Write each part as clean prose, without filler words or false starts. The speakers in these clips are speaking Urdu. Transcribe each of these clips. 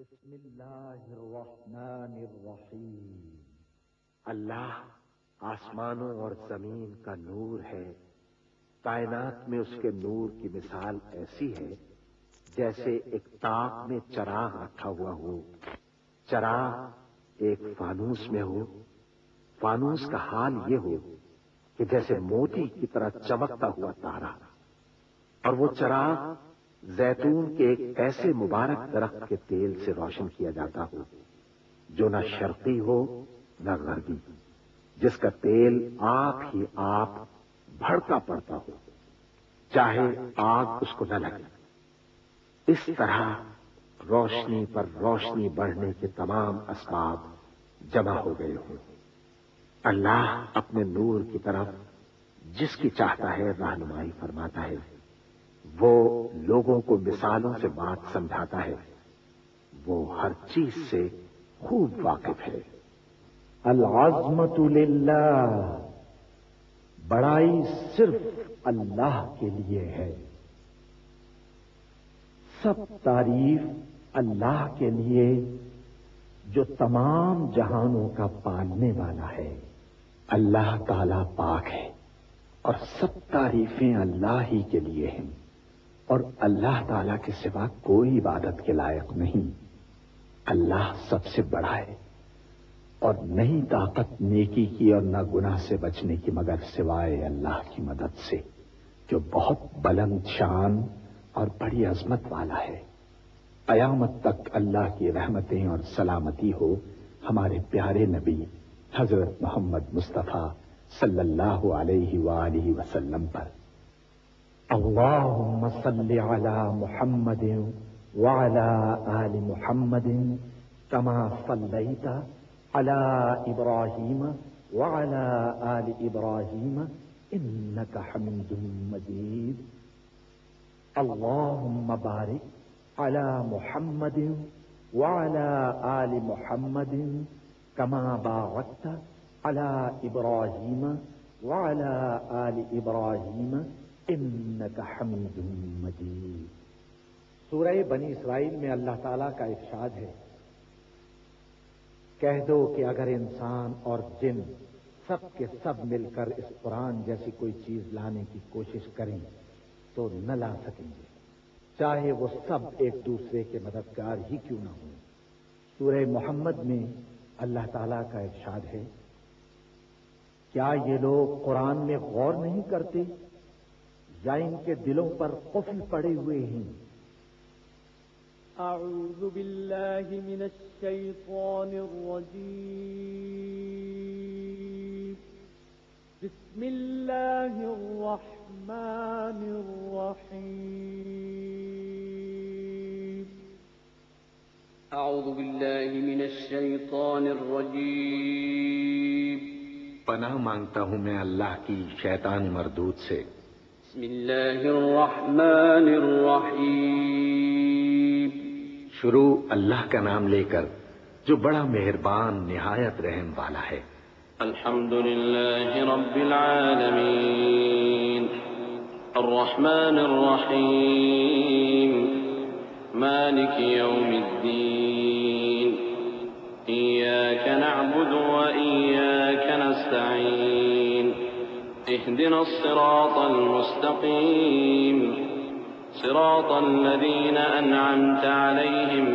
بسم اللہ الرحمن الرحیم۔ اللہ آسمانوں اور زمین کا نور ہے، کائنات میں اس کے نور کی مثال ایسی ہے جیسے ایک تاک میں چراغ رکھا ہوا ہو، چراغ ایک فانوس میں ہو، فانوس کا حال یہ ہو کہ جیسے موتی کی طرح چمکتا ہوا تارا، اور وہ چراغ زیتون کے ایک ایسے مبارک درخت کے تیل سے روشن کیا جاتا ہو جو نہ شرقی ہو نہ غربی، جس کا تیل آپ ہی آپ بھڑکا پڑتا ہو، چاہے آگ اس کو نہ لگے۔ اس طرح روشنی پر روشنی بڑھنے کے تمام اسباب جمع ہو گئے ہوں۔ اللہ اپنے نور کی طرف جس کی چاہتا ہے رہنمائی فرماتا ہے، وہ لوگوں کو مثالوں سے بات سمجھاتا ہے، وہ ہر چیز سے خوب واقف ہے۔ العظمت للہ، بڑائی صرف اللہ کے لیے ہے، سب تعریف اللہ کے لیے جو تمام جہانوں کا پالنے والا ہے۔ اللہ تعالی پاک ہے اور سب تعریفیں اللہ ہی کے لیے ہیں، اور اللہ تعالی کے سوا کوئی عبادت کے لائق نہیں۔ اللہ سب سے بڑا ہے اور نہیں طاقت نیکی کی اور نہ گناہ سے بچنے کی مگر سوائے اللہ کی مدد سے، جو بہت بلند شان اور بڑی عظمت والا ہے۔ قیامت تک اللہ کی رحمتیں اور سلامتی ہو ہمارے پیارے نبی حضرت محمد مصطفیٰ صلی اللہ علیہ وآلہ وسلم پر۔ اللہم صل علی محمد وعلی آل محمد کما صلیت علی ابراہیم وعلی آل ابراہیم انک حمید مجید۔ اللہم بارک علی محمد وعلی آل محمد کما بارکت علی ابراہیم وعلی آل ابراہیم انک حمید مجید۔ سورہ بنی اسرائیل میں اللہ تعالیٰ کا ارشاد ہے، کہہ دو کہ اگر انسان اور جن سب کے سب مل کر اس قرآن جیسی کوئی چیز لانے کی کوشش کریں تو نہ لا سکیں گے، چاہے وہ سب ایک دوسرے کے مددگار ہی کیوں نہ ہوں۔ سورہ محمد میں اللہ تعالیٰ کا ارشاد ہے، کیا یہ لوگ قرآن میں غور نہیں کرتے یا ان کے دلوں پر قفل پڑے ہوئے ہیں؟ اعوذ باللہ من الشیطان الرجیم، بسم اللہ الرحمن الرحیم۔ اعوذ باللہ من الشیطان الرجیم، پناہ مانگتا ہوں میں اللہ کی شیطان مردود سے۔ بسم اللہ الرحمن الرحیم، شروع اللہ کا نام لے کر جو بڑا مہربان نہایت رحم والا ہے۔ الحمد للہ رب العالمین، الرحمن الرحیم، مالک یوم الدین، ایاک نعبد و ایاک نستعین، اهدنا الصراط المستقیم، صراط الذين أنعمت عليهم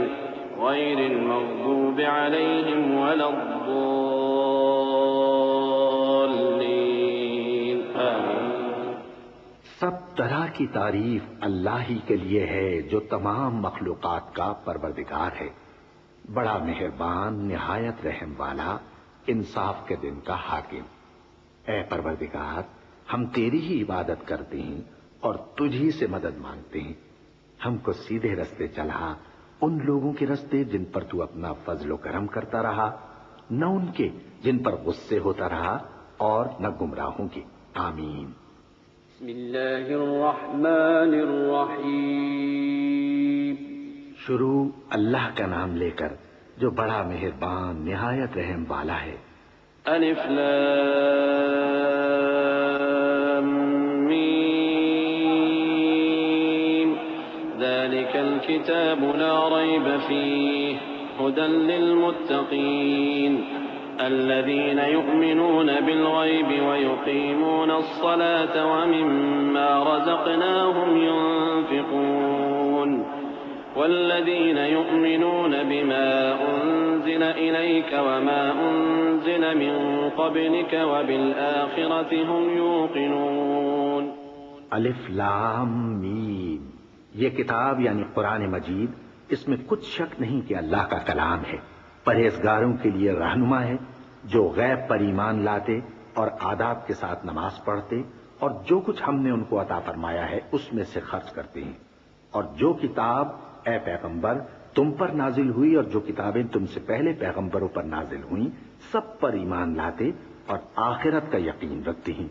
غير المغضوب عليهم ولا الضالين آمين۔ سب طرح کی تعریف اللہ ہی کے لیے ہے جو تمام مخلوقات کا پروردگار ہے، بڑا مہربان نہایت رحم والا، انصاف کے دن کا حاکم۔ اے پروردگار، ہم تیری ہی عبادت کرتے ہیں اور تجھ ہی سے مدد مانگتے ہیں، ہم کو سیدھے رستے چلا، ان لوگوں کے رستے جن پر تو اپنا فضل و کرم کرتا رہا، نہ ان کے جن پر غصے ہوتا رہا، اور نہ گمراہوں کے۔ آمین۔ بسم اللہ الرحمن الرحیم، شروع اللہ کا نام لے کر جو بڑا مہربان نہایت رحم والا ہے۔ الف لام میم، ذلك ذلك الكتاب لا ريب فيه هدى للمتقين الذين يؤمنون بالغيب ويقيمون الصلاة ومما رزقناهم ينفقون والذين يؤمنون بما أنزل إليك وما أنزل من قبلك وبالآخرة هم يوقنون. الف لام میم. یہ کتاب یعنی قرآن مجید، اس میں کچھ شک نہیں کہ اللہ کا کلام ہے، پرہیزگاروں کے لیے رہنما ہے جو غیب پر ایمان لاتے اور آداب کے ساتھ نماز پڑھتے اور جو کچھ ہم نے ان کو عطا فرمایا ہے اس میں سے خرچ کرتے ہیں، اور جو کتاب اے پیغمبر تم پر نازل ہوئی اور جو کتابیں تم سے پہلے پیغمبروں پر نازل ہوئیں سب پر ایمان لاتے اور آخرت کا یقین رکھتے ہیں.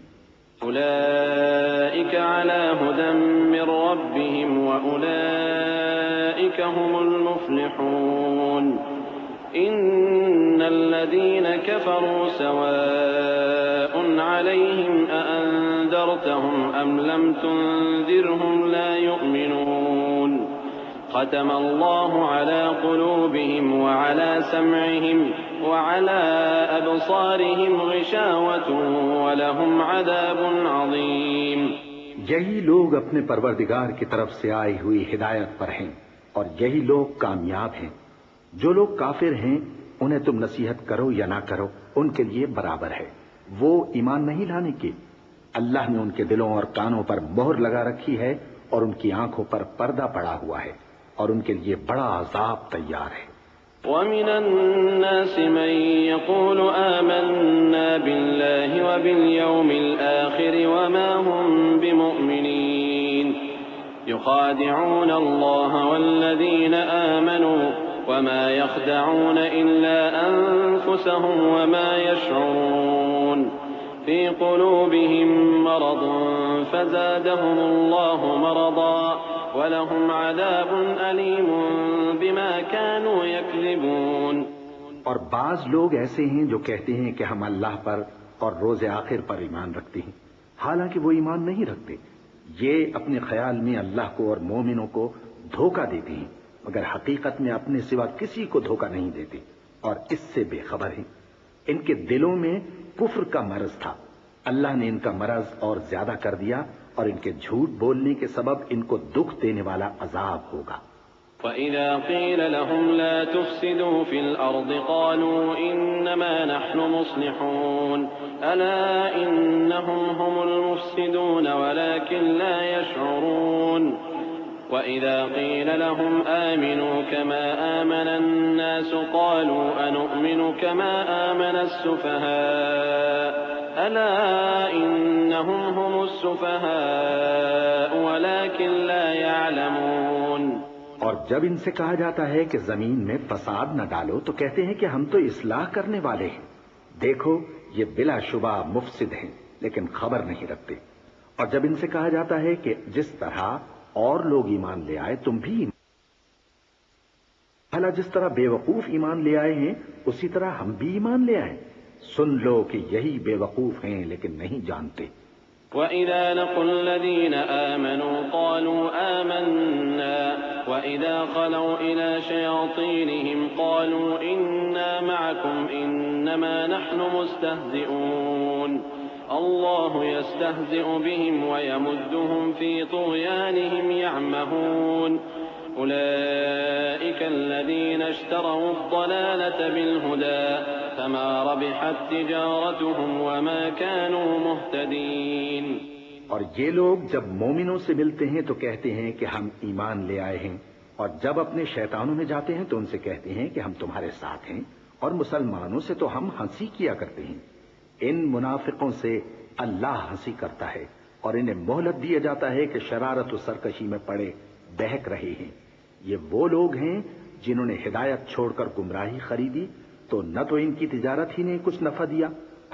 أولئك على هدى من ربهم وأولئك هم المفلحون. إن الذين كفروا سواء عليهم أأنذرتهم أم لم تنذرهم لا يؤمنون. ختم الله على قلوبهم وعلى سمعهم وعلى أبصارهم غشاوة ولهم عذاب عظيم. یہی لوگ اپنے پروردگار کی طرف سے آئی ہوئی ہدایت پر ہیں اور یہی لوگ کامیاب ہیں. جو لوگ کافر ہیں انہیں تم نصیحت کرو یا نہ کرو ان کے لیے برابر ہے، وہ ایمان نہیں لانے کے. اللہ نے ان کے دلوں اور کانوں پر مہر لگا رکھی ہے اور ان کی آنکھوں پر پردہ پڑا ہوا ہے اور ان کے لیے بڑا عذاب تیار ہے. ومن الناس من يقول آمنا بالله وباليوم الآخر وما هم بمؤمنين يخادعون الله والذين آمنوا وما يخدعون إلا أنفسهم وما يشعرون. في قلوبهم مرض فزادهم الله مرضا وَلَهُمْ عَذَابٌ أَلِيمٌ بِمَا كَانُوا يَكْذِبُونَ. اور بعض لوگ ایسے ہیں جو کہتے ہیں کہ ہم اللہ پر اور روز آخر پر ایمان رکھتے ہیں، حالانکہ وہ ایمان نہیں رکھتے. یہ اپنے خیال میں اللہ کو اور مومنوں کو دھوکہ دیتے ہیں مگر حقیقت میں اپنے سوا کسی کو دھوکہ نہیں دیتے اور اس سے بے خبر ہیں. ان کے دلوں میں کفر کا مرض تھا، اللہ نے ان کا مرض اور زیادہ کر دیا اور ان کے جھوٹ بولنے کے سبب ان کو دکھ دینے والا عذاب ہوگا. وَإِذَا قِيلَ لَهُمْ لَا تُفْسِدُوا فِي الْأَرْضِ قَالُوا إِنَّمَا نَحْنُ مُصْلِحُونَ أَلَا إِنَّهُمْ هُمُ الْمُفْسِدُونَ وَلَكِنْ لَا يَشْعُرُونَ. وَإِذَا قِيلَ لَهُمْ آمِنُوا كَمَا آمَنَ النَّاسُ قَالُوا أَنُؤْمِنُ كَمَا آمَنَ السُّفَهَاءُ أَلَا إِنَّهُمْ هُمُ السُّفَهَاءُ وَلَكِنْ لَا يَعْلَمُونَ. اور جب ان سے کہا جاتا ہے کہ زمین میں فساد نہ ڈالو تو کہتے ہیں کہ ہم تو اصلاح کرنے والے ہیں. دیکھو یہ بلا شبہ مفسد ہیں لیکن خبر نہیں رکھتے. اور جب ان سے کہا جاتا ہے کہ جس طرح اور لوگ ایمان لے آئے تم بھی بھلا جس طرح بے وقوف ایمان لے آئے ہیں اسی طرح ہم بھی ایمان لے آئیں. سن لو کہ یہی بے وقوف ہیں لیکن نہیں جانتے. وَإِذَا لَقُوا الَّذِينَ آمَنُوا قَالُوا آمَنَّا وَإِذَا خَلَوْا إِلَى شَيَاطِينِهِمْ قَالُوا إِنَّا مَعَكُمْ إِنَّمَا نَحْنُ مُسْتَهْزِئُونَ. اللَّهُ يَسْتَهْزِئُ بِهِمْ وَيَمُدُّهُمْ فِي طُغْيَانِهِمْ يَعْمَهُونَ. أُولَئِكَ الَّذِينَ اشْتَرَوُا الضَّلَالَةَ بِالْهُدَى فَمَا رَبِحَتْ تِجَارَتُهُمْ وَمَا كَانُوا مُهْتَدِينَ. اور یہ لوگ جب مومنوں سے ملتے ہیں تو کہتے ہیں کہ ہم ایمان لے آئے ہیں، اور جب اپنے شیطانوں میں جاتے ہیں تو ان سے کہتے ہیں کہ ہم تمہارے ساتھ ہیں، اور مسلمانوں سے تو ہم ہنسی کیا کرتے ہیں. ان منافقوں سے اللہ ہنسی کرتا ہے اور انہیں مہلت دیا جاتا ہے کہ شرارت و سرکشی میں پڑے بہک رہے ہیں. یہ وہ لوگ ہیں جنہوں نے ہدایت چھوڑ کر گمراہی خریدی تو نہ تو ان کی تجارت ہی نے کچھ نفع دیا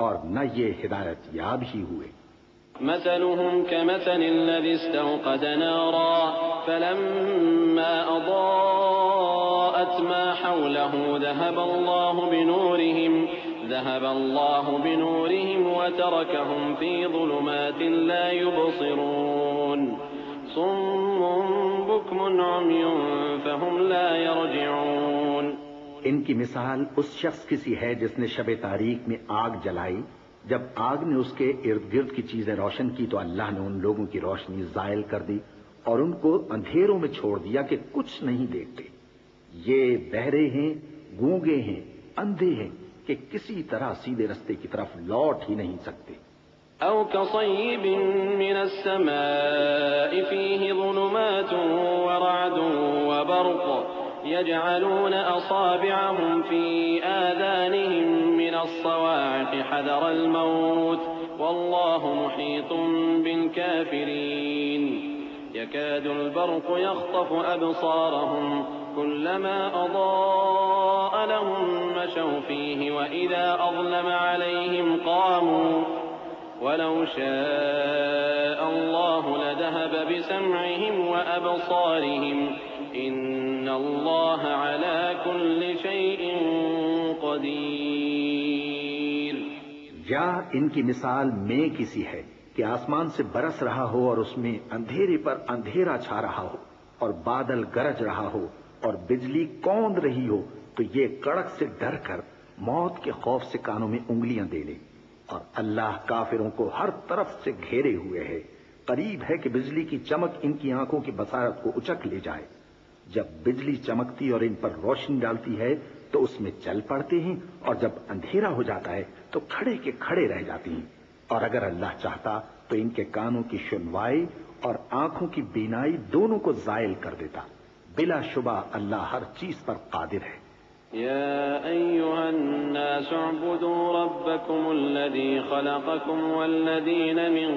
اور نہ یہ ہدایت یاب ہی ہوئے. مثلهم كمثل الذي استوقد نارا فلما أضاءت ما حوله ذهب الله بنورهم وتركهم في ظلمات لا يبصرون. صم بكم عمي فهم لا يرجعون۔ ان کی مثال اس شخص کی سی ہے جس نے شب تاریک میں آگ جلائی، جب آگ نے اس کے ارد گرد کی چیزیں روشن کی تو اللہ نے ان لوگوں کی روشنی زائل کر دی اور ان کو اندھیروں میں چھوڑ دیا کہ کچھ نہیں دیکھتے۔ یہ بہرے ہیں، گونگے ہیں، اندھے ہیں کہ کسی طرح سیدھے رستے کی طرف لوٹ ہی نہیں سکتے۔ أو كصيب من السماء فيه ظلمات ورعد وبرق يجعلون أصابعهم في آذانهم من الصواعق حذر الموت والله محيط بالكافرين يكاد البرق يخطف أبصارهم كلما أضاء لهم مشوا فيه وإذا أظلم عليهم قاموا ولو شاء الله لذهب بسمعهم وأبصارهم إن الله على كل شيء قدير۔ یا ان کی مثال میں کسی ہے کہ آسمان سے برس رہا ہو اور اس میں اندھیرے پر اندھیرا چھا رہا ہو اور بادل گرج رہا ہو اور بجلی کوند رہی ہو تو یہ کڑک سے ڈر کر موت کے خوف سے کانوں میں انگلیاں دے لے، اور اللہ کافروں کو ہر طرف سے گھیرے ہوئے ہے۔ قریب ہے کہ بجلی کی چمک ان کی آنکھوں کی بصارت کو اچک لے جائے۔ جب بجلی چمکتی اور ان پر روشنی ڈالتی ہے تو اس میں چل پڑتے ہیں، اور جب اندھیرا ہو جاتا ہے تو کھڑے کے کھڑے رہ جاتے ہیں۔ اور اگر اللہ چاہتا تو ان کے کانوں کی سنوائی اور آنکھوں کی بینائی دونوں کو زائل کر دیتا۔ بلا شبہ اللہ ہر چیز پر قادر ہے۔ يا أيها الناس اعبدوا ربكم الذي خلقكم والذين من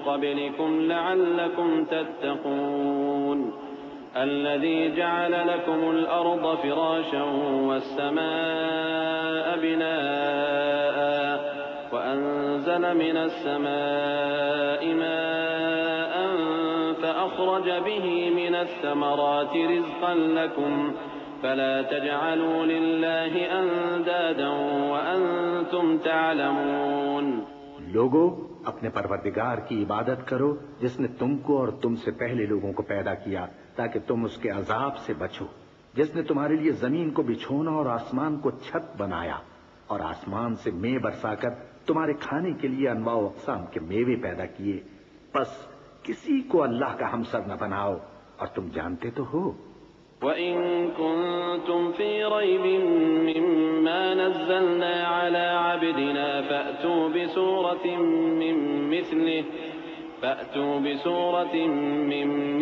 قبلكم لعلكم تتقون الذي جعل لكم الأرض فراشا والسماء بناء وأنزل من السماء ماء فأخرج به من الثمرات رزقا لكم فلا تجعلوا لله اندادا وانتم تعلمون۔ لوگو اپنے پروردگار کی عبادت کرو جس نے تم کو اور تم سے پہلے لوگوں کو پیدا کیا تاکہ تم اس کے عذاب سے بچو، جس نے تمہارے لیے زمین کو بچھونا اور آسمان کو چھت بنایا اور آسمان سے مے برسا کر تمہارے کھانے کے لیے انواع و اقسام کے میوے پیدا کیے، پس کسی کو اللہ کا ہمسر نہ بناؤ، اور تم جانتے تو ہو۔ وَإِن كُنتُمْ فِي رَيْبٍ مِّمَّا نَزَّلْنَا عَلَىٰ عَبْدِنَا فَأْتُوا بِسُورَةٍ مِّن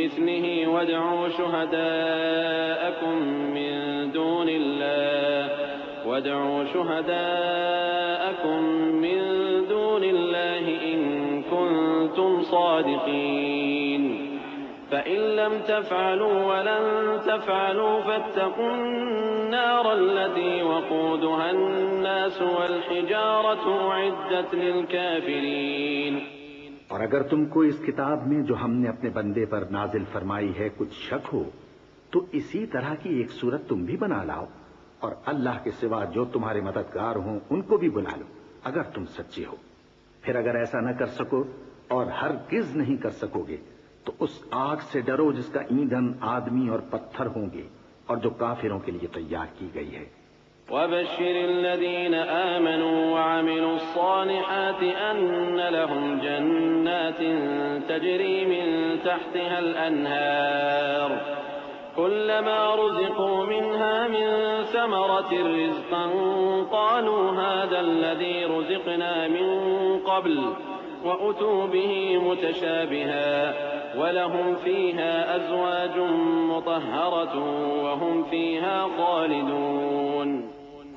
مِّثْلِهِ وَادْعُوا شُهَدَاءَكُم مِّن دُونِ اللَّهِ إِن كُنتُمْ صَادِقِينَ فَإِن لَّمْ تَفْعَلُوا وَلَن تَفْعَلُوا فَاتَّقُوا النَّارَ الَّتِي وَقُودُهَا النَّاسُ وَالْحِجَارَةُ أُعِدَّتْ لِلْكَافِرِينَ۔ اور اگر تم کو اس کتاب میں جو ہم نے اپنے بندے پر نازل فرمائی ہے کچھ شک ہو تو اسی طرح کی ایک صورت تم بھی بنا لاؤ، اور اللہ کے سوا جو تمہارے مددگار ہوں ان کو بھی بلا لو اگر تم سچے ہو۔ پھر اگر ایسا نہ کر سکو اور ہرگز نہیں کر سکو گے تو اس آگ سے ڈرو جس کا ایندھن آدمی اور پتھر ہوں گے اور جو کافروں کے لیے تیار کی گئی ہے۔ وَبَشِّرِ الَّذِينَ آمَنُوا وَعَمِلُوا الصَّالِحَاتِ أَنَّ لَهُمْ جَنَّاتٍ تَجْرِي مِن تَحْتِهَا الْأَنْهَارُ كُلَّمَا رُزِقُوا مِنْهَا مِن ثَمَرَةٍ رِّزْقًا قَالُوا هَٰذَا الَّذِي رُزِقْنَا مِن قَبْلُ وَأُتُوا بِهِ مُتَشَابِهًا وَلَهُمْ فِيهَا أَزْوَاجٌ مُطَهَّرَةٌ وَهُمْ فِيهَا خَالِدُونَ۔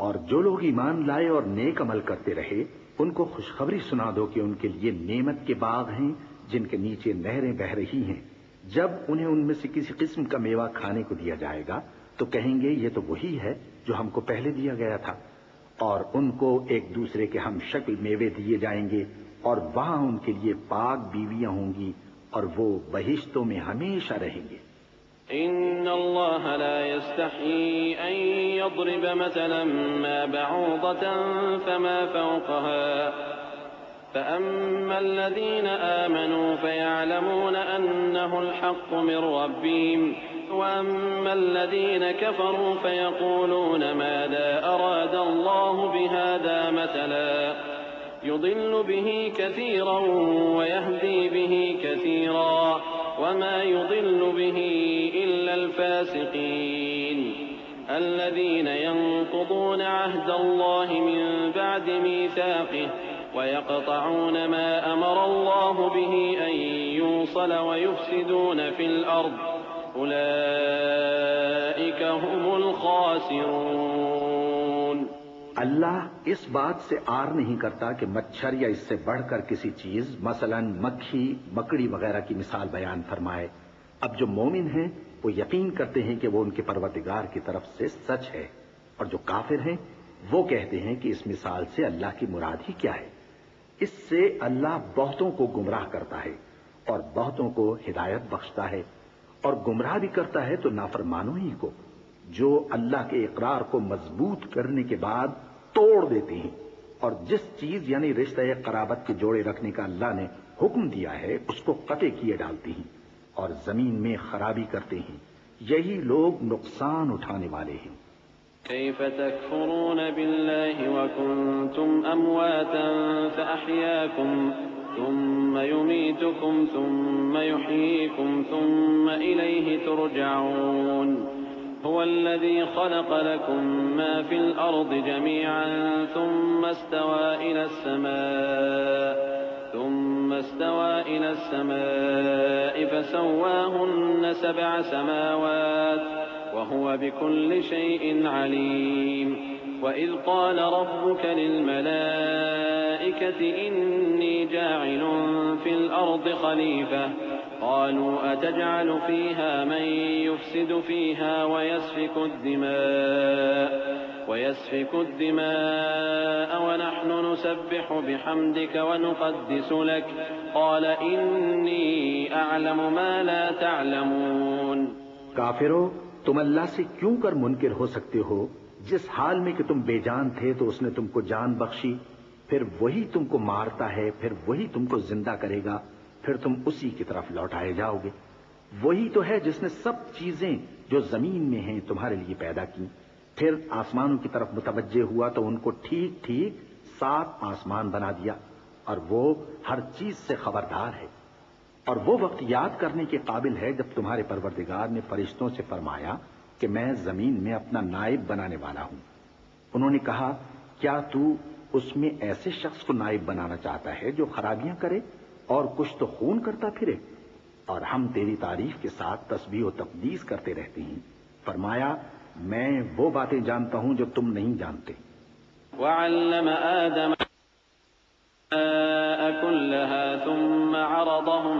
اور جو لوگ ایمان لائے اور نیک عمل کرتے رہے ان کو خوشخبری سنا دو کہ ان کے لیے نعمت کے باغ ہیں جن کے نیچے نہریں بہ رہی ہیں۔ جب انہیں ان میں سے کسی قسم کا میوہ کھانے کو دیا جائے گا تو کہیں گے یہ تو وہی ہے جو ہم کو پہلے دیا گیا تھا، اور ان کو ایک دوسرے کے ہم شکل میوے دیے جائیں گے، اور وہاں ان کے لیے پاک بیویاں ہوں گی اور وہ بہشتوں میں ہمیشہ رہیں گے۔ ان اللہ لا يستحيي ان يضرب مثلا ما بعوضة فما فوقها فأما الذين آمنوا فيعلمون أنه الحق من ربهم وأما الذين كفروا فيقولون ماذا أراد الله بهذا مثلا يضل به كثيرا ويهدي به كثيرا وما يضل به إلا الفاسقين الذين ينقضون عهد الله من بعد ميثاقه ويقطعون ما أمر الله به أن يوصل ويفسدون في الأرض أولئك هم الخاسرون۔ اللہ اس بات سے آر نہیں کرتا کہ مچھر یا اس سے بڑھ کر کسی چیز مثلا مکھی مکڑی وغیرہ کی مثال بیان فرمائے۔ اب جو مومن ہیں وہ یقین کرتے ہیں کہ وہ ان کے پروردگار کی طرف سے سچ ہے، اور جو کافر ہیں وہ کہتے ہیں کہ اس مثال سے اللہ کی مراد ہی کیا ہے۔ اس سے اللہ بہتوں کو گمراہ کرتا ہے اور بہتوں کو ہدایت بخشتا ہے، اور گمراہ بھی کرتا ہے تو نافرمانوں ہی کو، جو اللہ کے اقرار کو مضبوط کرنے کے بعد توڑ دیتے ہیں، اور جس چیز یعنی رشتہ قرابت کے جوڑے رکھنے کا اللہ نے حکم دیا ہے اس کو قطع کیے ڈالتے ہیں اور زمین میں خرابی کرتے ہیں۔ یہی لوگ نقصان اٹھانے والے ہیں۔ كيف تكفرون بالله وكنتم أمواتا فأحياكم ثم يميتكم ثم يحييكم ثم إليه ترجعون هو الذي خلق لكم ما في الأرض جميعا ثم استوى إلى السماء فسواهن 7 سماوات وهو بكل شيء عليم وإذ قال ربك للملائكة إني جاعل في الأرض خليفة قالوا أتجعل فيها من يفسد فيها ويسفك الدماء ونحن نسبح بحمدك ونقدس لك قال إني أعلم ما لا تعلمون۔ کافرو، تم اللہ سے کیوں کر منکر ہو سکتے ہو؟ جس حال میں کہ تم بے جان تھے تو اس نے تم کو جان بخشی، پھر وہی تم کو مارتا ہے، پھر وہی تم کو زندہ کرے گا، پھر تم اسی کی طرف لوٹائے جاؤ گے۔ وہی تو ہے جس نے سب چیزیں جو زمین میں ہیں تمہارے لیے پیدا کی، پھر آسمانوں کی طرف متوجہ ہوا تو ان کو ٹھیک ٹھیک 7 آسمان بنا دیا، اور وہ ہر چیز سے خبردار ہے۔ اور وہ وقت یاد کرنے کے قابل ہے جب تمہارے پروردگار نے فرشتوں سے فرمایا کہ میں زمین میں اپنا نائب بنانے والا ہوں۔ انہوں نے کہا کیا تو اس میں ایسے شخص کو نائب بنانا چاہتا ہے جو خرابیاں کرے اور کچھ تو خون کرتا پھرے؟ اور ہم تیری تعریف کے ساتھ تسبیح و تقدیس کرتے رہتے ہیں۔ فرمایا میں وہ باتیں جانتا ہوں جو تم نہیں جانتے۔ وعلم آدم كلها ثم عرضهم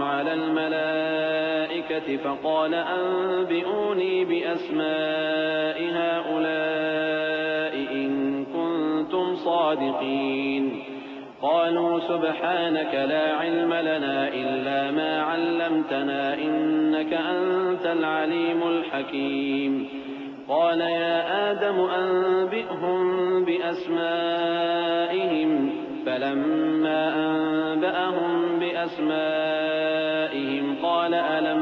على الملائكة فقال أنبئوني بأسماء هؤلاء إن كنتم صادقين قالوا سبحانك لا علم لنا إلا ما علمتنا إنك أنت العليم الحكيم قال يا آدم أنبئهم بأسمائهم فلما أنبأهم بأسمائهم قال ألم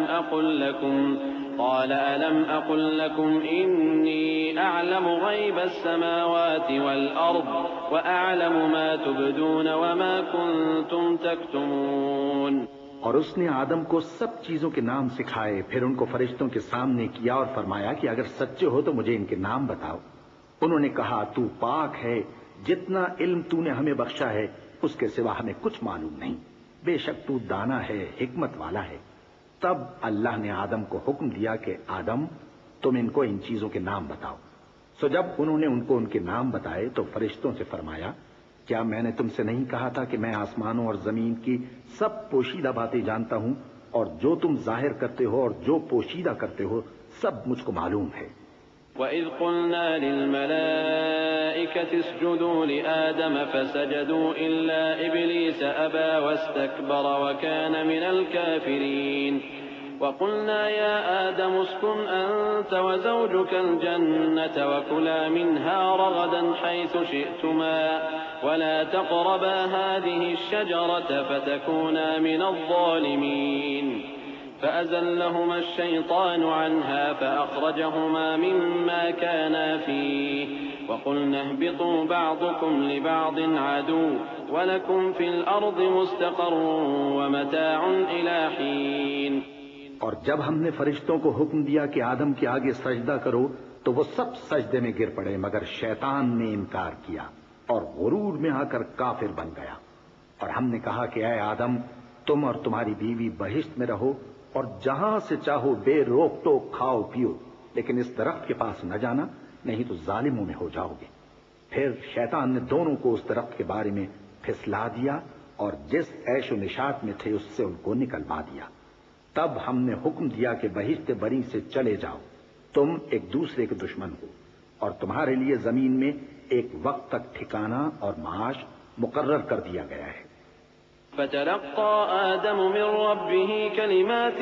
أقل لكم إني أعلم غيب السماوات والأرض وأعلم ما تبدون وما كنتم تكتمون۔ اور اس نے آدم کو سب چیزوں کے نام سکھائے، پھر ان کو فرشتوں کے سامنے کیا اور فرمایا کہ اگر سچے ہو تو مجھے ان کے نام بتاؤ۔ انہوں نے کہا تو پاک ہے، جتنا علم تو نے ہمیں بخشا ہے اس کے سوا ہمیں کچھ معلوم نہیں، بے شک تو دانا ہے، حکمت والا ہے۔ تب اللہ نے آدم کو حکم دیا کہ آدم تم ان کو ان چیزوں کے نام بتاؤ۔ سو جب انہوں نے ان کو ان کے نام بتائے تو فرشتوں سے فرمایا کیا میں نے تم سے نہیں کہا تھا کہ میں آسمانوں اور زمین کی سب پوشیدہ باتیں جانتا ہوں، اور جو تم ظاہر کرتے ہو اور جو پوشیدہ کرتے ہو سب مجھ کو معلوم ہے۔ وَإِذْ قُلْنَا لِلْمَلَائِكَةِ اسْجُدُوا لِآدَمَ فَسَجَدُوا إِلَّا إِبْلِيسَ أَبَى وَاسْتَكْبَرَ وَكَانَ مِنَ الْكَافِرِينَ وقلنا يا آدم اسكن أنت وزوجك الجنة وكلا منها رغدا حيث شئتما ولا تقربا هذه الشجرة فتكونا من الظالمين فأزلهما الشيطان عنها فأخرجهما مما كانا فيه وقلنا اهبطوا بعضكم لبعض عدو ولكم في الأرض مستقر ومتاع إلى حين. اور جب ہم نے فرشتوں کو حکم دیا کہ آدم کے آگے سجدہ کرو تو وہ سب سجدے میں گر پڑے مگر شیطان نے انکار کیا اور غرور میں آ کر کافر بن گیا. اور ہم نے کہا کہ اے آدم تم اور تمہاری بیوی بہشت میں رہو اور جہاں سے چاہو بے روک ٹوک کھاؤ پیو لیکن اس درخت کے پاس نہ جانا نہیں تو ظالموں میں ہو جاؤ گے. پھر شیطان نے دونوں کو اس درخت کے بارے میں پھسلا دیا اور جس عیش و نشاط میں تھے اس سے ان کو نکلوا دیا. تب ہم نے حکم دیا کہ بہشت بری سے چلے جاؤ تم ایک دوسرے کے دشمن ہو اور تمہارے لیے زمین میں ایک وقت تک ٹھکانہ اور معاش مقرر کر دیا گیا ہے. فتلقى آدم من ربه كلمات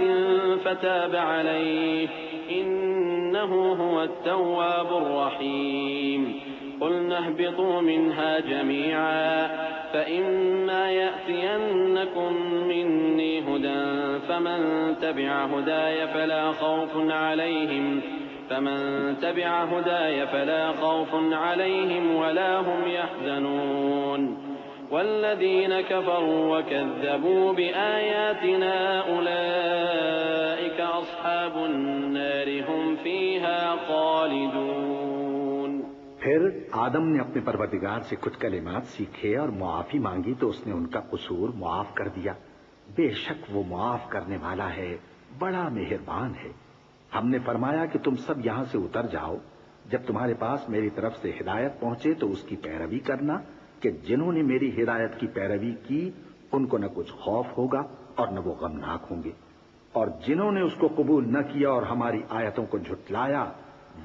فتاب عليه إنه هو التواب الرحيم. قلنا اهبطوا منها جميعا فإما يأتينكم مني هدى فمن تبع هداي فلا خوف عليهم ولا هم يحزنون. والذين كفروا وكذبوا بآياتنا أولئك أصحاب النار هم فيها خالدون. پھر آدم نے اپنے پروردگار سے کچھ کلمات سیکھے اور معافی مانگی تو اس نے ان کا قصور معاف کر دیا. بے شک وہ معاف کرنے والا ہے بڑا مہربان ہے. ہم نے فرمایا کہ تم سب یہاں سے اتر جاؤ جب تمہارے پاس میری طرف سے ہدایت پہنچے تو اس کی پیروی کرنا کہ جنہوں نے میری ہدایت کی پیروی کی ان کو نہ کچھ خوف ہوگا اور نہ وہ غمناک ہوں گے اور جنہوں نے اس کو قبول نہ کیا اور ہماری آیتوں کو جھٹلایا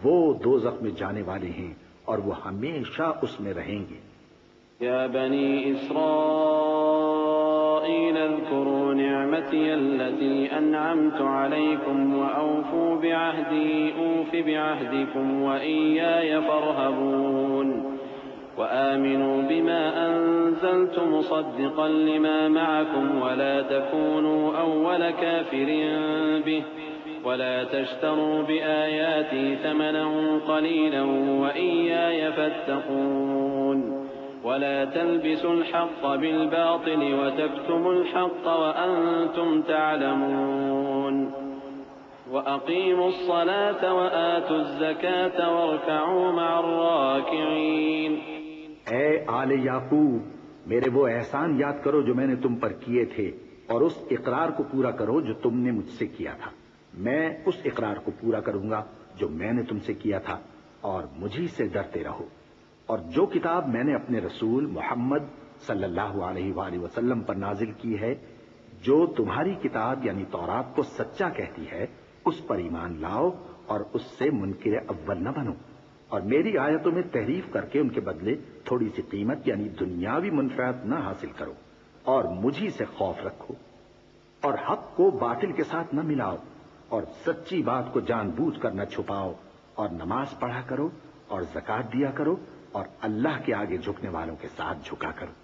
وہ دوزخ میں جانے والے ہیں اور وہ ہمیشہ اس میں رہیں گے. یا بنی اسرائیل اذکروا نعمتی التي انعمت علیکم واوفوا بعہدی اوف بعہدکم وإیایا فارہبون. وآمنوا بما أنزلت مصدقا لما معكم ولا تكونوا أول كافر به ولا تشتروا بآياتي ثمنا قليلا وإياي فاتقون. ولا تلبسوا الحق بالباطل وتكتموا الحق وأنتم تعلمون. وأقيموا الصلاة وآتوا الزكاة واركعوا مع الراكعين. اے آل یعقوب میرے وہ احسان یاد کرو جو میں نے تم پر کیے تھے اور اس اقرار کو پورا کرو جو تم نے مجھ سے کیا تھا. میں اس اقرار کو پورا کروں گا جو میں نے تم سے کیا تھا اور مجھی سے ڈرتے رہو. اور جو کتاب میں نے اپنے رسول محمد صلی اللہ علیہ وآلہ وسلم پر نازل کی ہے جو تمہاری کتاب یعنی تورات کو سچا کہتی ہے اس پر ایمان لاؤ اور اس سے منکر اول نہ بنو اور میری آیتوں میں تحریف کر کے ان کے بدلے تھوڑی سی قیمت یعنی دنیاوی منفعت نہ حاصل کرو اور مجھی سے خوف رکھو اور حق کو باطل کے ساتھ نہ ملاؤ اور سچی بات کو جان بوجھ کر نہ چھپاؤ اور نماز پڑھا کرو اور زکات دیا کرو اور اللہ کے آگے جھکنے والوں کے ساتھ جھکا کرو.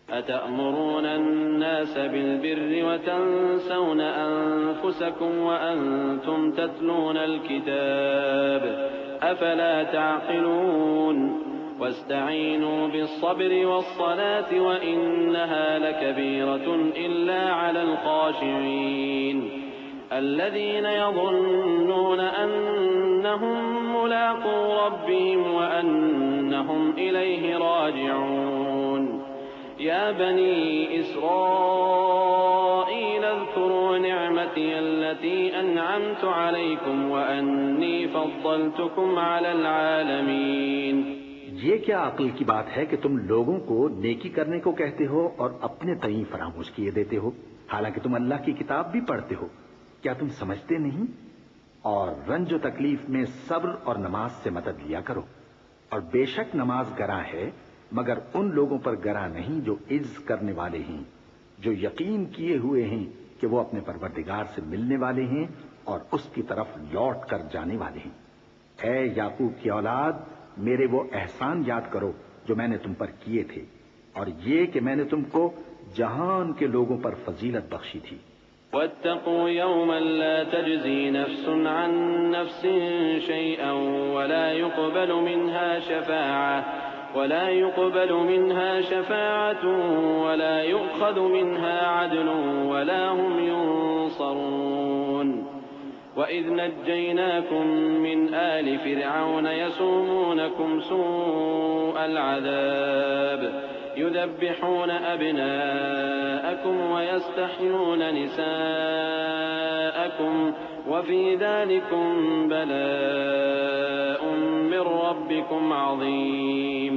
أتأمرون الناس بالبر وتنسون أنفسكم وأنتم تتلون الكتاب أفلا تعقلون. واستعينوا بالصبر والصلاة وإنها لكبيرة إلا على الخاشعين الذين يظنون أنهم ملاقو ربهم وأنهم إليه راجعون. يا بني إسرائيل اذكروا نعمتي التي أنعمت عليكم وأني فضلتكم على العالمين. یہ کیا عقل کی بات ہے کہ تم لوگوں کو نیکی کرنے کو کہتے ہو اور اپنے تئیں فراموش کیے دیتے ہو حالانکہ تم اللہ کی کتاب بھی پڑھتے ہو. کیا تم سمجھتے نہیں؟ اور رنج و تکلیف میں صبر اور نماز سے مدد لیا کرو اور بے شک نماز گراں ہے مگر ان لوگوں پر گراں نہیں جو عجز کرنے والے ہیں جو یقین کیے ہوئے ہیں کہ وہ اپنے پروردگار سے ملنے والے ہیں اور اس کی طرف لوٹ کر جانے والے ہیں۔ اے یعقوب کی اولاد، میرے وہ احسان یاد کرو جو میں نے تم پر کیے تھے، اور یہ کہ میں نے تم کو جہان کے لوگوں پر فضیلت بخشی تھی۔ واتقوا يوما لا تجزي نفس عن نفس شيئا ولا يقبل منها شفاعة ولا يؤخذ منها عدل ولا هم ينصرون وإذ نجيناكم من آل فرعون يسومونكم سوء العذاب يذبحون أبناءكم ويستحيون نساءكم وفي ذلكم بلاء من ربكم عظيم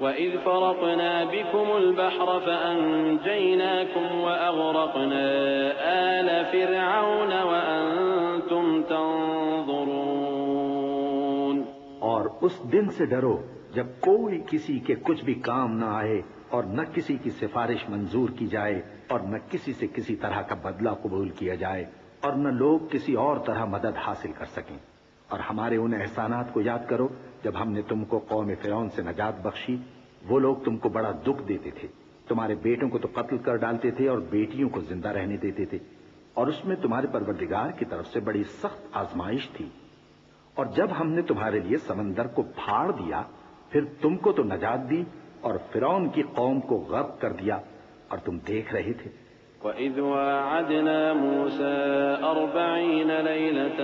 وإذ فرقنا بكم البحر فأنجيناكم وأغرقنا آل فرعون وأنتم تنظرون۔ اور اس دن سے ڈرو جب کوئی کسی کے کچھ بھی کام نہ آئے اور نہ کسی کی سفارش منظور کی جائے اور نہ کسی سے کسی طرح کا بدلہ قبول کیا جائے اور نہ لوگ کسی اور طرح مدد حاصل کر سکیں۔ اور ہمارے ان احسانات کو یاد کرو جب ہم نے تم کو قوم فرعون سے نجات بخشی۔ وہ لوگ تم کو بڑا دکھ دیتے تھے، تمہارے بیٹوں کو تو قتل کر ڈالتے تھے اور بیٹیوں کو زندہ رہنے دیتے تھے، اور اس میں تمہارے پروردگار کی طرف سے بڑی سخت آزمائش تھی۔ اور جب ہم نے تمہارے لیے سمندر کو پھاڑ دیا، پھر تم کو تو نجات دی اور فرعون کی قوم کو غرق کر دیا، اور تم دیکھ رہے تھے۔ وَإِذْ وَاعَدْنَا مُوسَىٰ 40 لَيْلَةً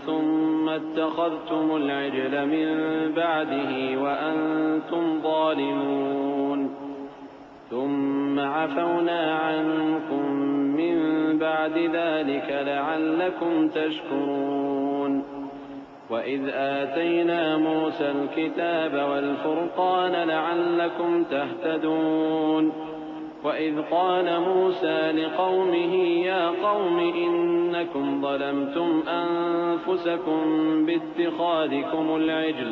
ثُمَّ اتَّخَذْتُمُ الْعِجْلَ مِن بَعْدِهِ وَأَنتُمْ ظَالِمُونَ ثُمَّ عَفَوْنَا عَنكُم مِّن بَعْدِ ذَلِكَ لَعَلَّكُمْ تَشْكُرُونَ وَإِذْ آتَيْنَا مُوسَى الْكِتَابَ وَالْفُرْقَانَ لَعَلَّكُمْ تَهْتَدُونَ وَإِذْ قَالَ مُوسَى لِقَوْمِهِ يَا قَوْمِ إِنَّكُمْ ظَلَمْتُمْ أَنفُسَكُمْ بِاتِّخَاذِكُمُ الْعِجْلَ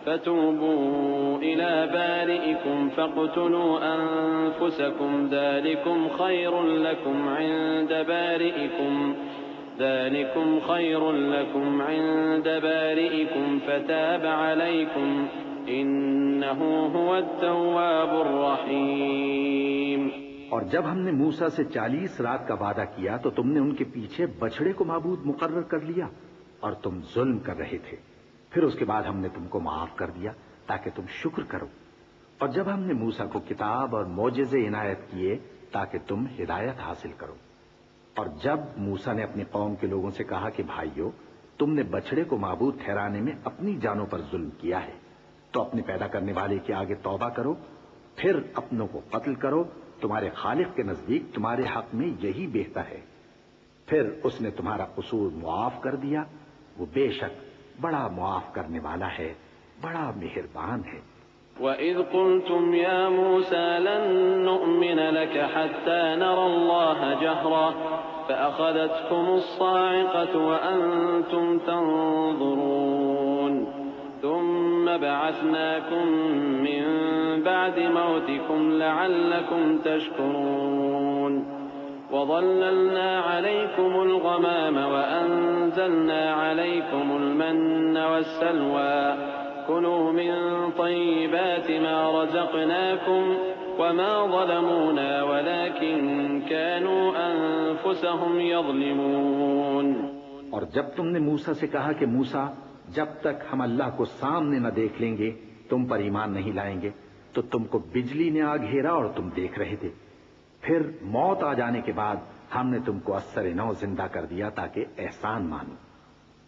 فَتُوبُوا إِلَى بَارِئِكُمْ فَاقْتُلُوا أَنفُسَكُمْ ذَلِكُمْ خَيْرٌ لَكُمْ عِندَ بَارِئِكُمْ فَتَابَ عَلَيْكُمْ إِنَّهُ هُوَ التَّوَّابُ الرَّحِيمُ۔ اور جب ہم نے موسیٰ سے 40 رات کا وعدہ کیا تو تم نے ان کے پیچھے بچڑے کو معبود مقرر کر لیا اور تم ظلم کر رہے تھے۔ پھر اس کے بعد ہم نے تم کو معاف کر دیا تاکہ تم شکر کرو۔ اور جب ہم نے موسیٰ کو کتاب اور معجزے عنایت کیے تاکہ تم ہدایت حاصل کرو۔ اور جب موسیٰ نے اپنی قوم کے لوگوں سے کہا کہ بھائیو، تم نے بچڑے کو معبود ٹھہرانے میں اپنی جانوں پر ظلم کیا ہے، تو اپنے پیدا کرنے والے کے آگے توبہ کرو، پھر اپنوں کو قتل کرو، تمہارے خالق کے نزدیک تمہارے حق میں یہی بہتر ہے۔ پھر اس نے تمہارا قصور معاف کر دیا، وہ بے شک بڑا معاف کرنے والا ہے، بڑا مہربان ہے۔ وَإِذْ قُلْتُمْ يَا مُوسَى لَن نُّؤْمِنَ لَكَ حَتَّىٰ نَرَى اللَّهَ جَهْرَةً فَأَخَذَتْكُمُ الصَّاعِقَةُ وَأَنتُمْ تَنظُرُونَ ثُمَّ بَعَثْنَاكُم مِّن بَعْدِ مَوْتِكُمْ لَعَلَّكُمْ تَشْكُرُونَ وَظَلَّلْنَا عَلَيْكُمُ الْغَمَامَ وَأَنزَلْنَا عَلَيْكُمُ الْمَنَّ وَالسَّلْوَىٰ كُلُوا مِن طَيِّبَاتِ مَا رَزَقْنَاكُمْ وَمَا ظَلَمُونَا وَلَٰكِن كَانُوا أَنفُسَهُمْ يَظْلِمُونَ۔ اور جب تم نے موسیٰ سے کہا کہ موسیٰ، جب تک ہم اللہ کو سامنے نہ دیکھ لیں گے تم پر ایمان نہیں لائیں گے، تو تم کو بجلی نے آ گھیرا اور تم دیکھ رہے تھے۔ پھر موت آ جانے کے بعد ہم نے تم کو اثر نو زندہ کر دیا تاکہ احسان مانو،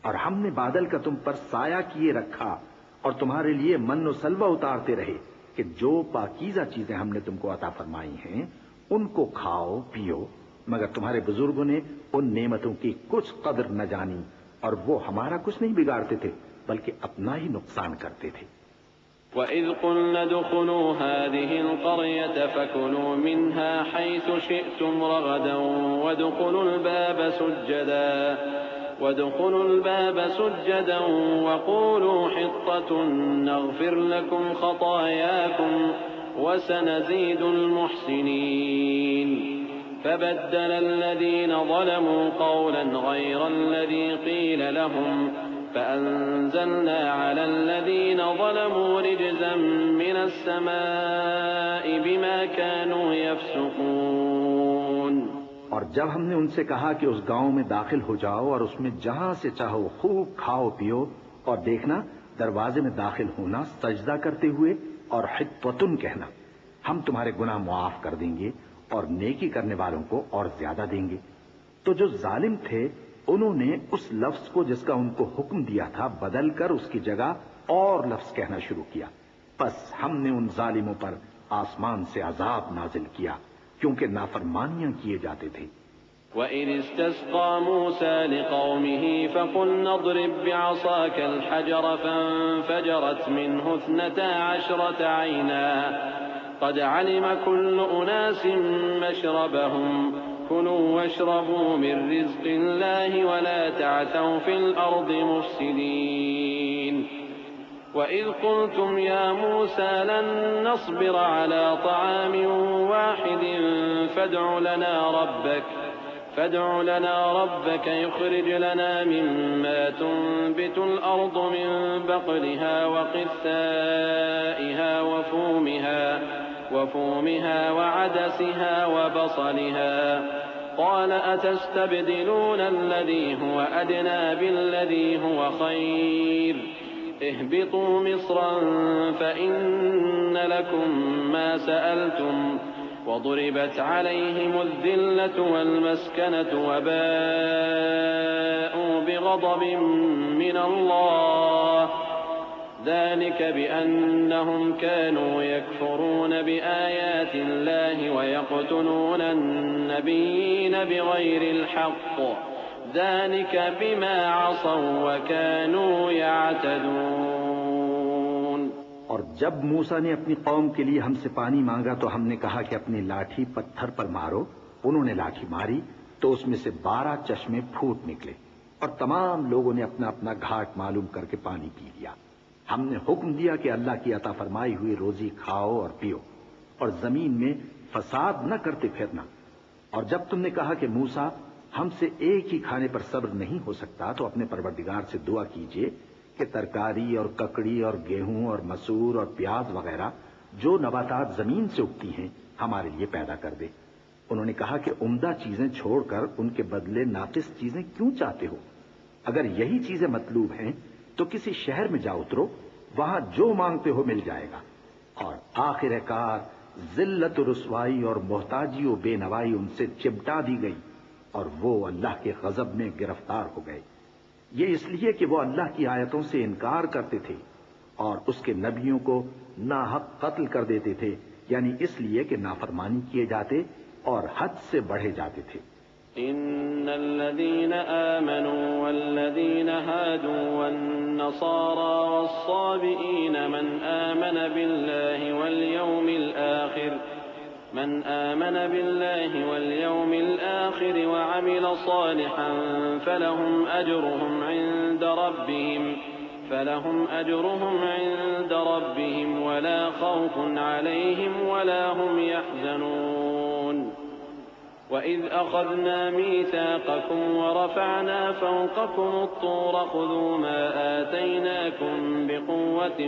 اور ہم نے بادل کا تم پر سایہ کیے رکھا اور تمہارے لیے من و سلوہ اتارتے رہے کہ جو پاکیزہ چیزیں ہم نے تم کو عطا فرمائی ہیں ان کو کھاؤ پیو، مگر تمہارے بزرگوں نے ان نعمتوں کی کچھ قدر نہ جانی اور وہ ہمارا کچھ نہیں بگاڑتے تھے بلکہ اپنا ہی نقصان کرتے تھے۔ وَإِذْ قُلْنَا ادْخُلُوا هَٰذِهِ الْقَرْيَةَ فَكُلُوا مِنْهَا حَيْثُ شِئْتُمْ رَغَدًا وَادْخُلُوا الْبَابَ سُجَّدًا وَقُولُوا حِطَّةٌ نَّغْفِرْ لَكُمْ خَطَايَاكُمْ وَسَنَزِيدُ الْمُحْسِنِينَ۔ فبدل الذين ظلموا قولا غير الذي قيل لهم فأنزلنا على الذين ظلموا رجزا من السماء بما كانوا يفسقون۔ اور جب ہم نے ان سے کہا کہ اس گاؤں میں داخل ہو جاؤ اور اس میں جہاں سے چاہو خوب کھاؤ پیو، اور دیکھنا دروازے میں داخل ہونا سجدہ کرتے ہوئے اور حطوتن کہنا، ہم تمہارے گناہ معاف کر دیں گے اور نیکی کرنے والوں کو اور زیادہ دیں گے۔ تو جو ظالم تھے انہوں نے اس لفظ کو جس کا ان کو حکم دیا تھا بدل کر اس کی جگہ اور لفظ کہنا شروع کیا، بس ہم نے ان ظالموں پر آسمان سے عذاب نازل کیا کیونکہ نافرمانیاں کیے جاتے تھے۔ وَإِذِ اسْتَسْقَىٰ مُوسَىٰ لِقَوْمِهِ فَقُلْنَا اضْرِب بِّعَصَاكَ الْحَجَرَ فَانفَجَرَتْ مِنْهُ 12 عَيْنًا قَدْ عَلِمَ كُلُّ أُنَاسٍ مَّشْرَبَهُمْ كُلُوا وَاشْرَبُوا مِن رِّزْقِ اللَّهِ وَلَا تَعْثَوْا فِي الْأَرْضِ مُفْسِدِينَ وَإِذْ قُلْتُمْ يَا مُوسَىٰ لَن نَّصْبِرَ عَلَىٰ طَعَامٍ وَاحِدٍ فادع لنا ربك يخرج لنا مما تنبت الأرض من بقلها وقثائها وفومها وعدسها وبصلها قال أتستبدلون الذي هو أدنى بالذي هو خير اهبطوا مصرا فإن لكم ما سألتم وضربت عليهم الذلة والمسكنة وباءوا بغضب من الله ذلك بأنهم كانوا يكفرون بآيات الله ويقتلون النبيين بغير الحق ذلك بما عصوا وكانوا يعتدون۔ اور جب موسیٰ نے اپنی قوم کے لیے ہم سے پانی مانگا تو ہم نے کہا کہ اپنی لاٹھی پتھر پر مارو۔ انہوں نے لاٹھی ماری تو اس میں سے 12 چشمے پھوٹ نکلے اور تمام لوگوں نے اپنا اپنا گھاٹ معلوم کر کے پانی پی لیا۔ ہم نے حکم دیا کہ اللہ کی عطا فرمائی ہوئی روزی کھاؤ اور پیو اور زمین میں فساد نہ کرتے پھرنا۔ اور جب تم نے کہا کہ موسیٰ ہم سے ایک ہی کھانے پر صبر نہیں ہو سکتا تو اپنے پروردگار سے دعا کیجئے کہ ترکاری اور ککڑی اور گیہوں اور مسور اور پیاز وغیرہ جو نباتات زمین سے اگتی ہیں ہمارے لیے پیدا کر دے۔ انہوں نے کہا کہ عمدہ چیزیں چھوڑ کر ان کے بدلے ناقص چیزیں کیوں چاہتے ہو؟ اگر یہی چیزیں مطلوب ہیں تو کسی شہر میں جا اترو، وہاں جو مانگتے ہو مل جائے گا۔ اور آخر کار ذلت و رسوائی اور محتاجی و بے نوائی ان سے چمٹا دی گئی اور وہ اللہ کے غضب میں گرفتار ہو گئے، یہ اس لیے کہ وہ اللہ کی آیتوں سے انکار کرتے تھے اور اس کے نبیوں کو ناحق قتل کر دیتے تھے، یعنی اس لیے کہ نافرمانی کیے جاتے اور حد سے بڑھے جاتے تھے۔ ان الذين آمنوا والذين هادوا والنصارى والصابئين من آمن بالله واليوم الآخر وعمل صالحا فلهم أجرهم عند ربهم ولا خوف عليهم ولا هم يحزنون وَإِذْ أَخَذْنَا مِيثَاقَكُمْ وَرَفَعْنَا فَوْقَكُمُ الطُّورَ خُذُوا مَا آتَيْنَاكُمْ بِقُوَّةٍ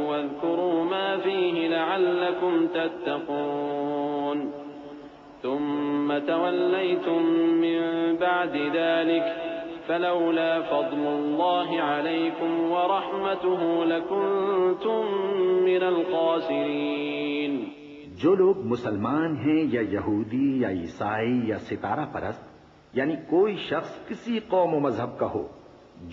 وَاذْكُرُوا مَا فِيهِ لَعَلَّكُمْ تَتَّقُونَ ثُمَّ تَوَلَّيْتُمْ مِنْ بَعْدِ ذَلِكَ فَلَوْلَا فَضْلُ اللَّهِ عَلَيْكُمْ وَرَحْمَتُهُ لَكُنْتُمْ مِنَ الْخَاسِرِينَ۔ جو لوگ مسلمان ہیں یا یہودی یا عیسائی یا ستارہ پرست، یعنی کوئی شخص کسی قوم و مذہب کا ہو،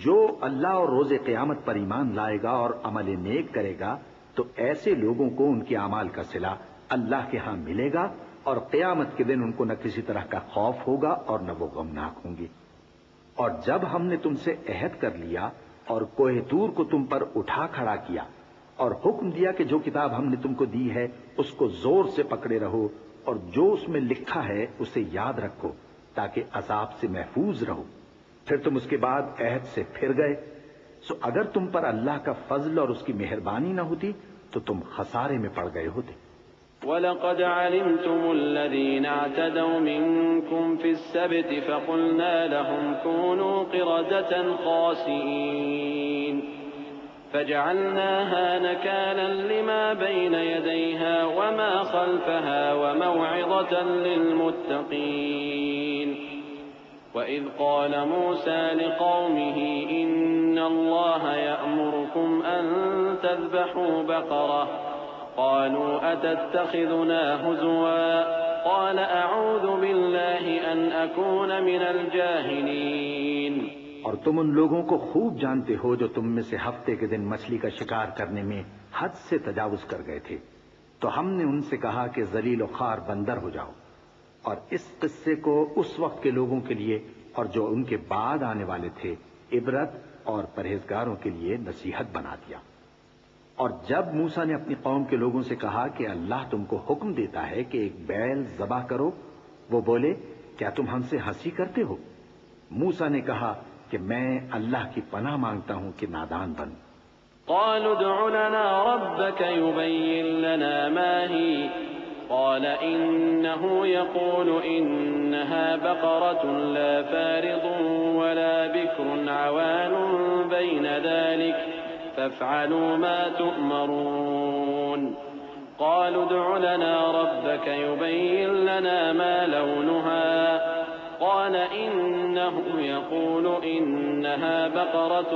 جو اللہ اور روز قیامت پر ایمان لائے گا اور عمل نیک کرے گا تو ایسے لوگوں کو ان کے اعمال کا صلہ اللہ کے ہاں ملے گا اور قیامت کے دن ان کو نہ کسی طرح کا خوف ہوگا اور نہ وہ غمناک ہوں گے۔ اور جب ہم نے تم سے عہد کر لیا اور کوہ طور کو تم پر اٹھا کھڑا کیا اور حکم دیا کہ جو کتاب ہم نے تم کو دی ہے اس کو زور سے پکڑے رہو اور جو اس میں لکھا ہے اسے یاد رکھو تاکہ عذاب سے محفوظ رہو، پھر تم اس کے بعد عہد سے پھر گئے، سو اگر تم پر اللہ کا فضل اور اس کی مہربانی نہ ہوتی تو تم خسارے میں پڑ گئے ہوتے۔ وَلَقَدْ عَلِمْتُمُ الَّذِينَ اعْتَدَوْا مِنكُمْ فِي السَّبْتِ فَقُلْنَا لَهُمْ كُونُوا قِرَدَةً خَاسِئِينَ فَجَعَلْنَاهَا نَكَالًا لِمَا بَيْنَ يَدَيْهَا وَمَا خَلْفَهَا وَمَوْعِظَةً لِلْمُتَّقِينَ وَإِذْ قَالَ مُوسَى لِقَوْمِهِ إِنَّ اللَّهَ يَأْمُرُكُمْ أَن تَذْبَحُوا بَقَرَةً قالوا أتتخذنا هزوا قال أعوذ بالله أن أكون من الجاهلين۔ اور تم ان لوگوں کو خوب جانتے ہو جو تم میں سے ہفتے کے دن مچھلی کا شکار کرنے میں حد سے تجاوز کر گئے تھے، تو ہم نے ان سے کہا کہ ذلیل و خوار بندر ہو جاؤ، اور اس قصے کو اس وقت کے لوگوں کے لیے اور جو ان کے بعد آنے والے تھے عبرت اور پرہیزگاروں کے لیے نصیحت بنا دیا۔ اور جب موسیٰ نے اپنی قوم کے لوگوں سے کہا کہ اللہ تم کو حکم دیتا ہے کہ ایک بیل ذبح کرو، وہ بولے کیا تم ہم سے ہنسی کرتے ہو؟ موسیٰ نے کہا کہ میں اللہ کی پناہ مانگتا ہوں کہ نادان بن۔ قالوا ادع لنا ربك يبين لنا ما هي قال إنه يقول إنها بقرة لا فارض ولا بكر عوان بين ذلك فافعلوا ما تؤمرون۔ قالوا ادع لنا ربك يبين لنا ما لونها قال إنه يقول إنها بقرة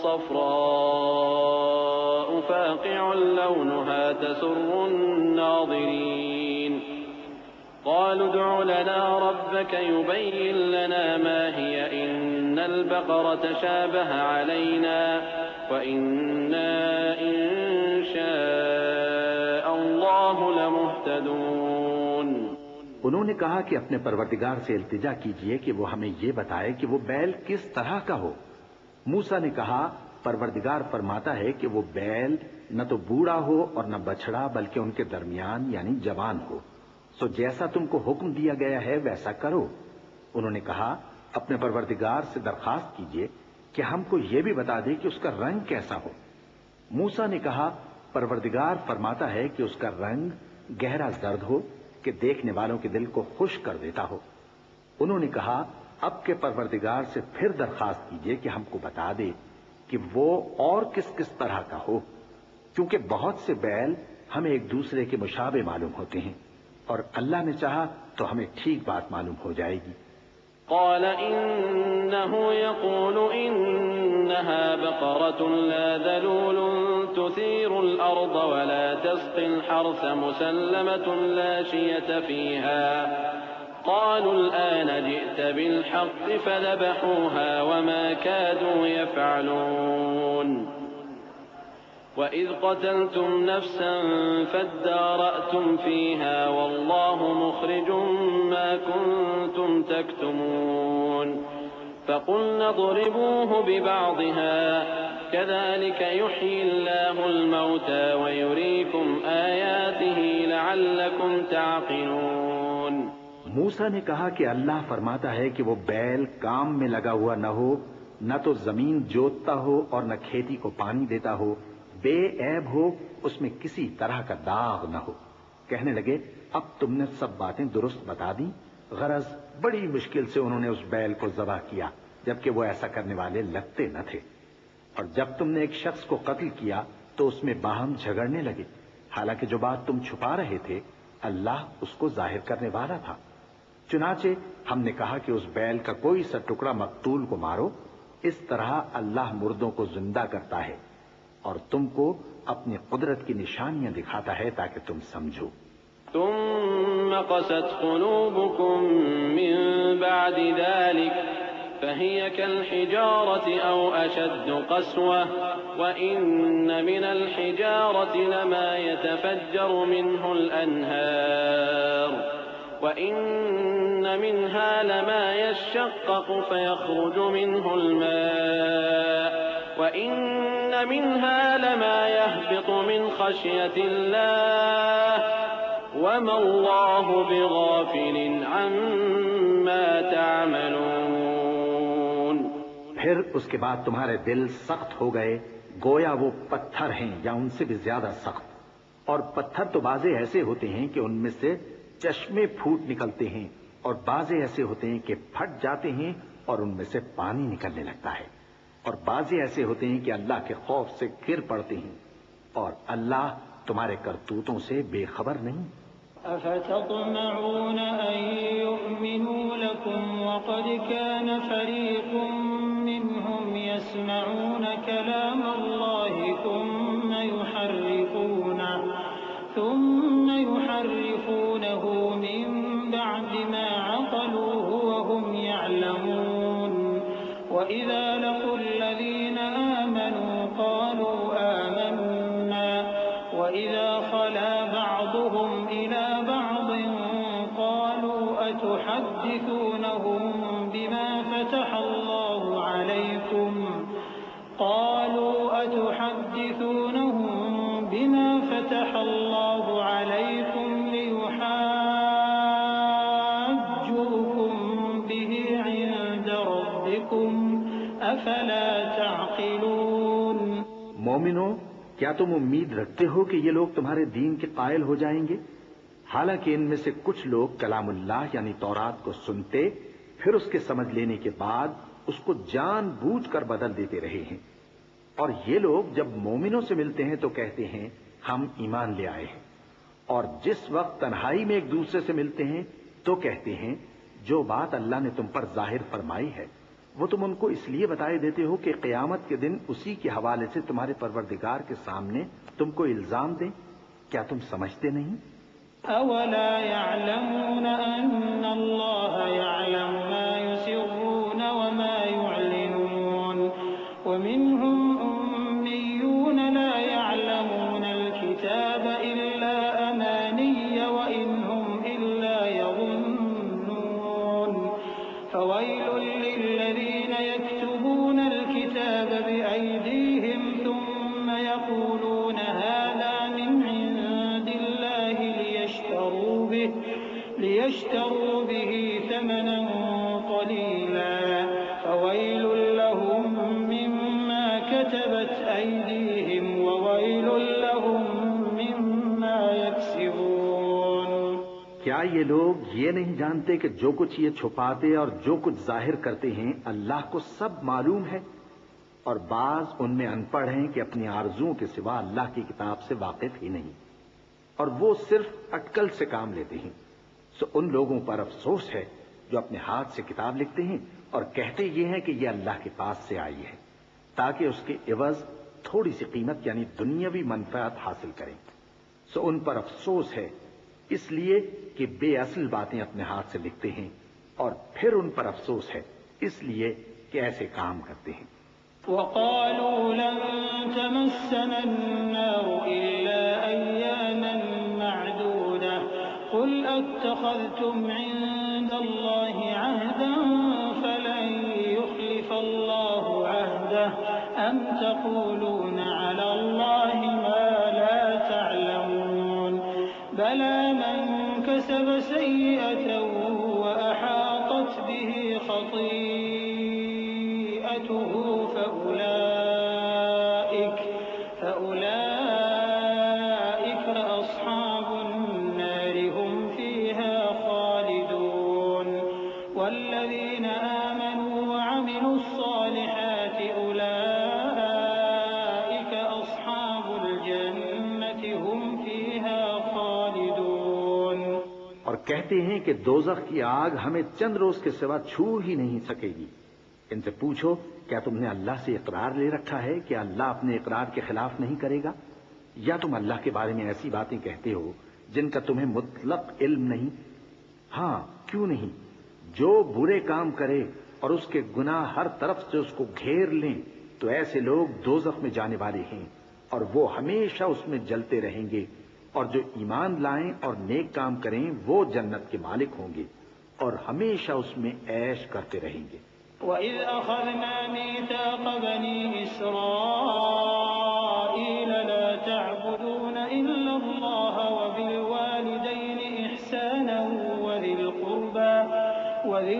صفراء فاقع لونها تسر الناظرين۔ قالوا ادع لنا ربك يبين لنا ما هي إن البقرة شابه علينا وإنا إن شاء الله لمهتدون۔ انہوں نے کہا کہ اپنے پروردگار سے التجا کیجئے کہ وہ ہمیں یہ بتائے کہ وہ بیل کس طرح کا ہو۔ موسیٰ نے کہا پروردگار فرماتا ہے کہ وہ بیل نہ تو بوڑھا ہو اور نہ بچڑا بلکہ ان کے درمیان یعنی جوان ہو، سو جیسا تم کو حکم دیا گیا ہے ویسا کرو۔ انہوں نے کہا اپنے پروردگار سے درخواست کیجئے کہ ہم کو یہ بھی بتا دے کہ اس کا رنگ کیسا ہو۔ موسیٰ نے کہا پروردگار فرماتا ہے کہ اس کا رنگ گہرا زرد ہو کہ دیکھنے والوں کے دل کو خوش کر دیتا ہو۔ انہوں نے کہا اب کے پروردگار سے پھر درخواست کیجئے کہ ہم کو بتا دے کہ وہ اور کس کس طرح کا ہو، کیونکہ بہت سے بیل ہمیں ایک دوسرے کے مشابہ معلوم ہوتے ہیں، اور اللہ نے چاہا تو ہمیں ٹھیک بات معلوم ہو جائے گی۔ قال إنه يقول إنها بقرة لا ذلول تثير الأرض ولا تسقي الحرث مسلمة لا شية فيها قالوا الآن جئت بالحق فذبحوها وما كادوا يفعلون۔ وَإِذْ قَتَلْتُمْ نَفْسًا فَادَّارَأْتُمْ فِيهَا وَاللَّهُ مُخْرِجٌ مَا كُنتُمْ تَكْتُمُونَ فَقُلْنَا اضْرِبُوهُ بِبَعْضِهَا كَذَلِكَ يُحْيِي اللَّهُ الْمَوْتَى وَيُرِيكُمْ آيَاتِهِ لَعَلَّكُمْ تَعْقِلُونَ۔ موسیٰ نے کہا کہ اللہ فرماتا ہے کہ وہ بیل کام میں لگا ہوا نہ ہو، نہ تو زمین جوتتا ہو اور نہ کھیتی کو پانی دیتا ہو، بے عیب ہو، اس میں کسی طرح کا داغ نہ ہو۔ کہنے لگے اب تم نے سب باتیں درست بتا دی۔ غرض بڑی مشکل سے انہوں نے اس بیل کو ذبح کیا، جبکہ وہ ایسا کرنے والے لگتے نہ تھے۔ اور جب تم نے ایک شخص کو قتل کیا تو اس میں باہم جھگڑنے لگے، حالانکہ جو بات تم چھپا رہے تھے اللہ اس کو ظاہر کرنے والا تھا۔ چنانچہ ہم نے کہا کہ اس بیل کا کوئی سا ٹکڑا مقتول کو مارو، اس طرح اللہ مردوں کو زندہ کرتا ہے اور تم کو اپنی قدرت کی نشانیاں دکھاتا ہے تاکہ تم سمجھو۔ ثم قست قلوبكم من بعد ذلك فهي كالحجارة أو أشد قسوة وإن من الحجارة لما يتفجر منه الأنهار وإن منها لما يشقق فيخرج منه الماء وإن منها لما يهبط من خشية الله وما الله بغافل عما تعملون۔ پھر اس کے بعد تمہارے دل سخت ہو گئے، گویا وہ پتھر ہیں یا ان سے بھی زیادہ سخت، اور پتھر تو بازے ایسے ہوتے ہیں کہ ان میں سے چشمے پھوٹ نکلتے ہیں، اور بازے ایسے ہوتے ہیں کہ پھٹ جاتے ہیں اور ان میں سے پانی نکلنے لگتا ہے، اور بازے ایسے ہوتے ہیں کہ اللہ کے خوف سے گر پڑتے ہیں، اور اللہ تمہارے کرتوتوں سے بے خبر نہیں۔ أفتطمعون أن يؤمنوا لكم وقد كان فريق منهم يسمعون كلام الله ثم يحرفونه من بعد ما عقلوه وهم يعلمون وإذا لقوا الذين آمنوا قالوا آمنا وإذا خلا بعضهم إلى بعض قالوا أتحدثونهم بما فتح الله عليكم ليحاجوكم به عند ربكم أفلا تعقلون۔ مومنو، کیا تم امید رکھتے ہو کہ یہ لوگ تمہارے دین کے قائل ہو جائیں گے؟ حالانکہ ان میں سے کچھ لوگ کلام اللہ یعنی تورات کو سنتے، پھر اس کے سمجھ لینے کے بعد اس کو جان بوجھ کر بدل دیتے رہے ہیں، اور یہ لوگ جب مومنوں سے ملتے ہیں تو کہتے ہیں ہم ایمان لے آئے ہیں، اور جس وقت تنہائی میں ایک دوسرے سے ملتے ہیں تو کہتے ہیں جو بات اللہ نے تم پر ظاہر فرمائی ہے وہ تم ان کو اس لیے بتائے دیتے ہو کہ قیامت کے دن اسی کے حوالے سے تمہارے پروردگار کے سامنے تم کو الزام دیں۔ کیا تم سمجھتے نہیں؟ أولا يعلمون أن الله يعلم ما يسرون وما يعلنون ومنهم أميون لا يعلمون الكتاب إلا أماني وإن هم إلا يظنون فويل للذين يكتبون الكتاب بأيديهم ثم يقولون هذا من عند الله ليشتروا به ثمنا قليلا فويل لهم مما كتبت أيديهم وويل لهم مما يكسبون۔ کیا یہ لوگ یہ نہیں جانتے کہ جو کچھ یہ چھپاتے اور جو کچھ ظاہر کرتے ہیں اللہ کو سب معلوم ہے؟ اور بعض ان میں ان پڑھ ہیں کہ اپنی آرزوؤں کے سوا اللہ کی کتاب سے واقف ہی نہیں، اور وہ صرف اٹکل سے کام لیتے ہیں۔ سو ان لوگوں پر افسوس ہے جو اپنے ہاتھ سے کتاب لکھتے ہیں اور کہتے یہ ہیں کہ یہ اللہ کے پاس سے آئی ہے تاکہ اس کے عوض تھوڑی سی قیمت یعنی دنیاوی منفعت حاصل کریں۔ سو ان پر افسوس ہے اس لیے کہ بے اصل باتیں اپنے ہاتھ سے لکھتے ہیں، اور پھر ان پر افسوس ہے اس لیے کہ ایسے کام کرتے ہیں۔ وقالوا لن تمسنا النار إلا أياما معدودة قل أتخذتم عند الله عهدا فلن يخلف الله عهده أم تقولون على الله ما لا تعلمون بلى من كسب سيئة وأحاطت به خطيئته فأولئك أصحاب النار هم فيها خالدون والذين آمنوا وعملوا الصالحات أولئك أصحاب الجنة هم فيها خالدون۔ اور کہتے ہیں کہ دوزخ کی آگ ہمیں چند روز کے سوا چھو ہی نہیں سکے گی۔ ان سے پوچھو کیا تم نے اللہ سے اقرار لے رکھا ہے کہ اللہ اپنے اقرار کے خلاف نہیں کرے گا، یا تم اللہ کے بارے میں ایسی باتیں کہتے ہو جن کا تمہیں مطلق علم نہیں؟ ہاں کیوں نہیں، جو برے کام کرے اور اس کے گناہ ہر طرف سے اس کو گھیر لیں تو ایسے لوگ دوزخ میں جانے والے ہیں اور وہ ہمیشہ اس میں جلتے رہیں گے، اور جو ایمان لائیں اور نیک کام کریں وہ جنت کے مالک ہوں گے اور ہمیشہ اس میں عیش کرتے رہیں گے۔ وَإِذْ أَخَذْنَا مِيثَاقَ بَنِي إِسْرَائِيلَ لَا تَعْبُدُونَ إِلَّا اللَّهَ وَبِالْوَالِدَيْنِ إِحْسَانًا وَذِي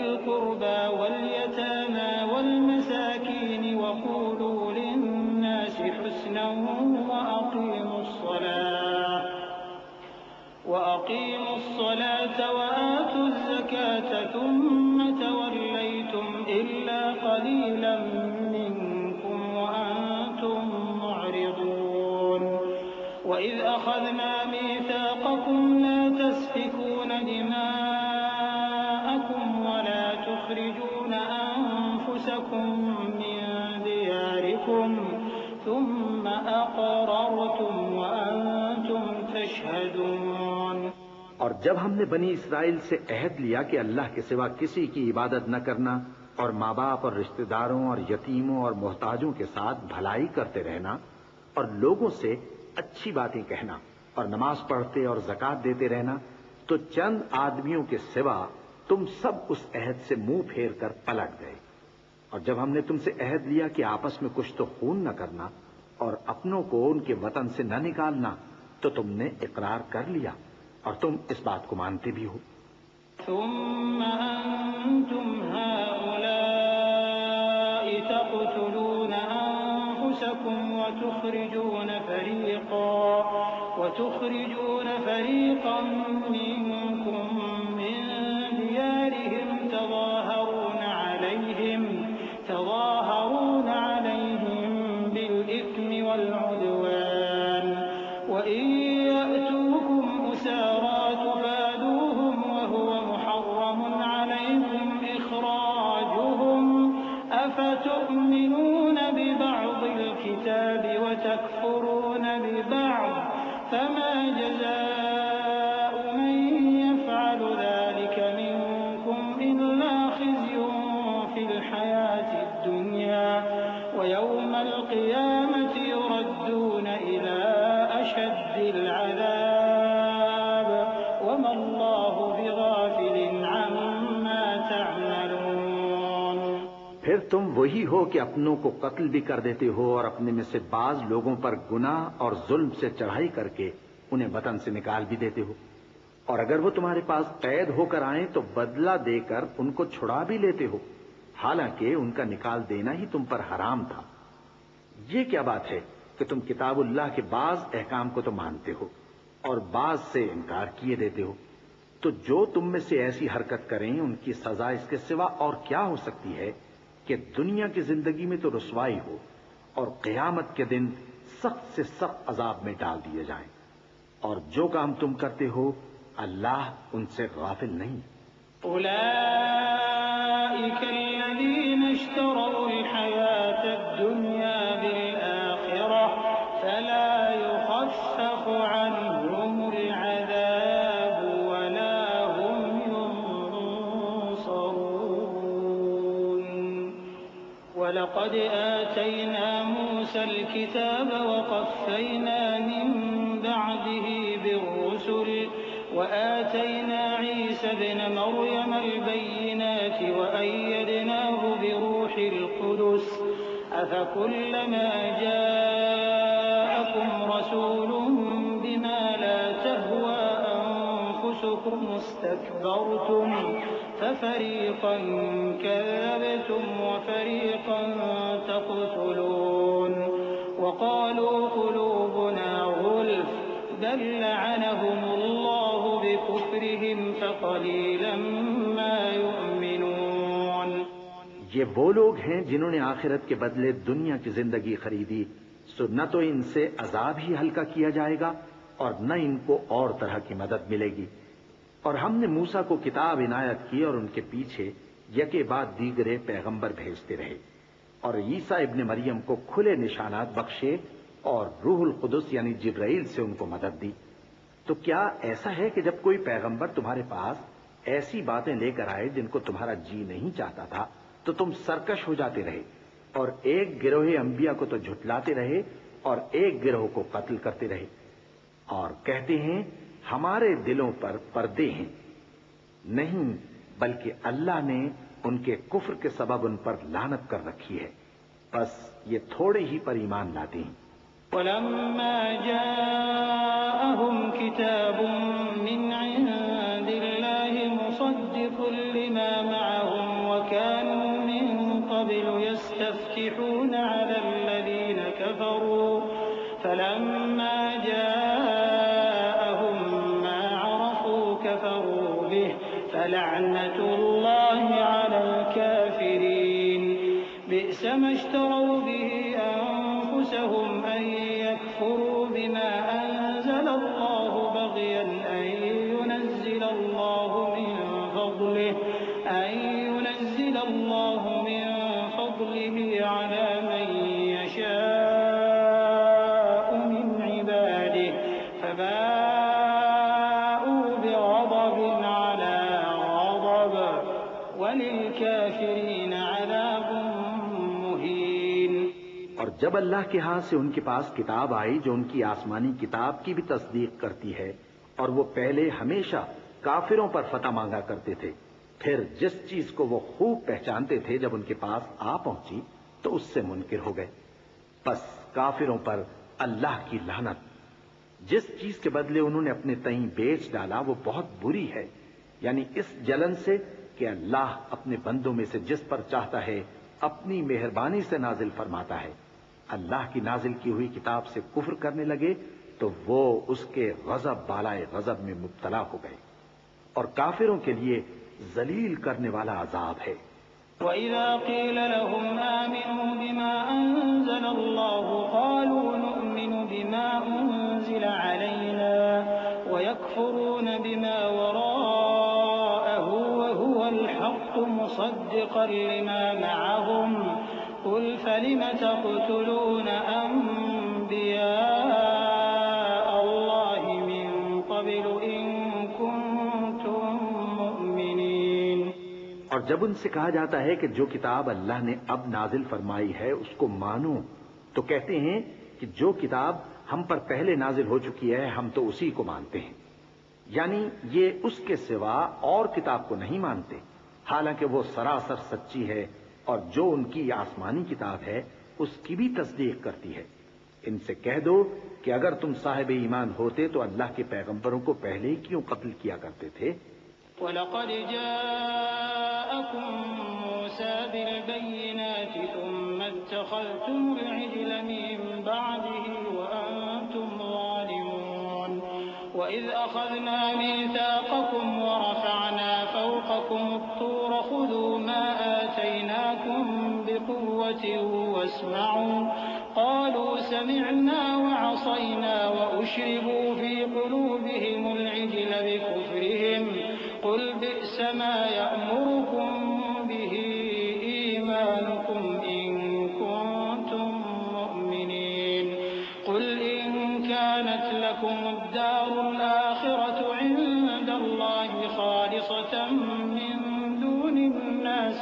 الْقُرْبَى وَالْيَتَامَى وَالْمَسَاكِينِ وَقُولُوا لِلنَّاسِ حُسْنًا وَأَقِيمُوا الصَّلَاةَ الصلاة وآتوا الزكاة ثم توليتم إلا قليلا منكم وأنتم معرضون وإذ أخذنا ميثاقكم لا تسفكون دماءكم ولا تخرجون أنفسكم من دياركم ثم أقررتم وأنتم تشهدون۔ اور جب ہم نے بنی اسرائیل سے عہد لیا کہ اللہ کے سوا کسی کی عبادت نہ کرنا اور ماں باپ اور رشتہ داروں اور یتیموں اور محتاجوں کے ساتھ بھلائی کرتے رہنا اور لوگوں سے اچھی باتیں کہنا اور نماز پڑھتے اور زکوٰۃ دیتے رہنا، تو چند آدمیوں کے سوا تم سب اس عہد سے منہ پھیر کر پلٹ گئے۔ اور جب ہم نے تم سے عہد لیا کہ آپس میں کچھ تو خون نہ کرنا اور اپنوں کو ان کے وطن سے نہ نکالنا، تو تم نے اقرار کر لیا اور تم اس بات کو مانتے بھی ہو۔ ثم أنتم هؤلاء تقتلون أنفسكم وتخرجون فريقا منكم من ديارهم تظاهرون عليهم بالإثم والعدوان وإن يأتوكم أسارى تفادوهم وهو محرم عليكم إخراجهم أفتؤمنون ببعض الكتاب وتكفرون ببعض فما جزاء من يفعل ذلك منكم إلا خزي في الحياة الدنيا ويوم القيامة يردون إلى أشد العذاب وما الله بغافل عما تعملون۔ پھر تم وہی ہو کہ اپنوں کو قتل بھی کر دیتے ہو اور اپنے میں سے بعض لوگوں پر گناہ اور ظلم سے چڑھائی کر کے انہیں وطن سے نکال بھی دیتے ہو، اور اگر وہ تمہارے پاس قید ہو کر آئیں تو بدلہ دے کر ان کو چھڑا بھی لیتے ہو، حالانکہ ان کا نکال دینا ہی تم پر حرام تھا۔ یہ کیا بات ہے کہ تم کتاب اللہ کے بعض احکام کو تو مانتے ہو اور بعض سے انکار کیے دیتے ہو؟ تو جو تم میں سے ایسی حرکت کریں ان کی سزا اس کے سوا اور کیا ہو سکتی ہے کہ دنیا کی زندگی میں تو رسوائی ہو اور قیامت کے دن سخت سے سخت عذاب میں ڈال دیے جائیں۔ اور جو کام تم کرتے ہو اللہ ان سے غافل نہیں۔ أولئك الذين اشتروا الحياة الدنيا بالآخرة فلا يخفف عنهم العذاب ولا هم ينصرون۔ ولقد آتينا موسى الكتاب وقفينا من بعده بالرسل وآتينا عيسى ابن مريم البينات وأيدناه بروح القدس أفكلما جاءكم رسول بما لا تهوى أنفسكم استكبرتم ففريقا كذبتم وفريقا تقتلون وقالوا قلوبنا غلف بل لعنهم الله بكفرهم فقليلا ما يؤمنون۔ یہ وہ لوگ ہیں جنہوں نے آخرت کے بدلے دنیا کی زندگی خریدی، سو نہ تو ان سے عذاب ہی ہلکا کیا جائے گا اور نہ ان کو اور طرح کی مدد ملے گی۔ اور ہم نے موسیٰ کو کتاب عنایت کی اور ان کے پیچھے یکے بعد دیگرے پیغمبر بھیجتے رہے، اور عیسیٰ ابن مریم کو کھلے نشانات بخشے اور روح القدس یعنی جبرائیل سے ان کو مدد دی۔ تو کیا ایسا ہے کہ جب کوئی پیغمبر تمہارے پاس ایسی باتیں لے کر آئے جن کو تمہارا جی نہیں چاہتا تھا تو تم سرکش ہو جاتے رہے اور ایک گروہ انبیاء کو تو جھٹلاتے رہے اور ایک گروہ کو قتل کرتے رہے اور کہتے ہیں ہمارے دلوں پر پردے ہیں؟ نہیں، بلکہ اللہ نے ان کے کفر کے سبب ان پر لعنت کر رکھی ہے، بس یہ تھوڑے ہی پر ایمان لاتے ہیں۔ ولما جاءهم كتاب من عند الله مصدق لما معهم وكانوا من قبل يستفتحون على الذين كفروا فلما جاءهم ما عرفوا كفروا بئس ما اشتروا به أنفسهم أن يكفروا بما أنزل الله بغيا أن ينزل الله من فضله على من يشاء من عباده فباءوا بغضب على غضب وللكافرين عذاب مهين۔ اور جب اللہ کے ہاں سے ان کے پاس کتاب آئی جو ان کی آسمانی کتاب کی بھی تصدیق کرتی ہے، اور وہ پہلے ہمیشہ کافروں پر فتح مانگا کرتے تھے، پھر جس چیز کو وہ خوب پہچانتے تھے جب ان کے پاس آ پہنچی تو اس سے منکر ہو گئے۔ بس کافروں پر اللہ کی لعنت۔ جس چیز کے بدلے انہوں نے اپنے تئیں بیچ ڈالا وہ بہت بری ہے، یعنی اس جلن سے کہ اللہ اپنے بندوں میں سے جس پر چاہتا ہے اپنی مہربانی سے نازل فرماتا ہے۔ اللہ کی نازل کی ہوئی کتاب سے کفر کرنے لگے تو وہ اس کے غضب بالائے غضب میں مبتلا ہو گئے، اور کافروں کے لیے ذلیل کرنے والا عذاب ہے۔ وَإِذَا قِيلَ لَهُمْ آمِنُوا بِمَا أَنزَلَ اللَّهُ قَالُوا نُؤْمِنُ بِمَا أُنزِلَ عَلَيْنَا وَيَكْفُرُونَ بِمَا وَرَاءَهُ وَهُوَ الْحَقُّ مُصَدِّقًا لِمَا مَعَهُمْ قُلْ فَلِمَ تَقْتُلُونَ أَنبِيَاءَ اللَّهِ مِن قَبْلُ إِن كُنتُم مُّؤْمِنِينَ۔ اور جب ان سے کہا جاتا ہے کہ جو کتاب اللہ نے اب نازل فرمائی ہے اس کو مانو، تو کہتے ہیں کہ جو کتاب ہم پر پہلے نازل ہو چکی ہے ہم تو اسی کو مانتے ہیں، یعنی یہ اس کے سوا اور کتاب کو نہیں مانتے، حالانکہ وہ سراسر سچی ہے، اور جو ان کی آسمانی کتاب ہے اس کی بھی تصدیق کرتی ہے۔ ان سے کہہ دو کہ اگر تم صاحب ایمان ہوتے تو اللہ کے پیغمبروں کو پہلے ہی کیوں قتل کیا کرتے تھے؟ وَلَقَدْ جَاءَكُم مُّوسَىٰ بِالْبَيِّنَاتِ ثُمَّ اتَّخَذْتُمُ الْعِجْلَ مِن بَعْدِهِ وَأَنتُمْ ظَالِمُونَ۔ وَإِذْ أَخَذْنَا مِيثَاقَكُمْ وَرَفَعْنَا فَوْقَكُمُ الطُّورَ خُذُوا مَا آتَيْنَاكُم بِقُوَّةٍ وَاسْمَعُوا قَالُوا سَمِعْنَا وَعَصَيْنَا وَأُشْرِبُوا فِي قُلُوبِهِمُ الْعِجْلَ بِكُفْرِهِمْ قُلْ بِئْسَ مَا يَأْمُرُكُم بِهِ إِيمَانُكُمْ إِن كُنتُم مُّؤْمِنِينَ قُلْ إِن كَانَتْ لَكُمُ الدَّارُ الْآخِرَةُ عِندَ اللَّهِ خَالِصَةً مِّن دُونِ النَّاسِ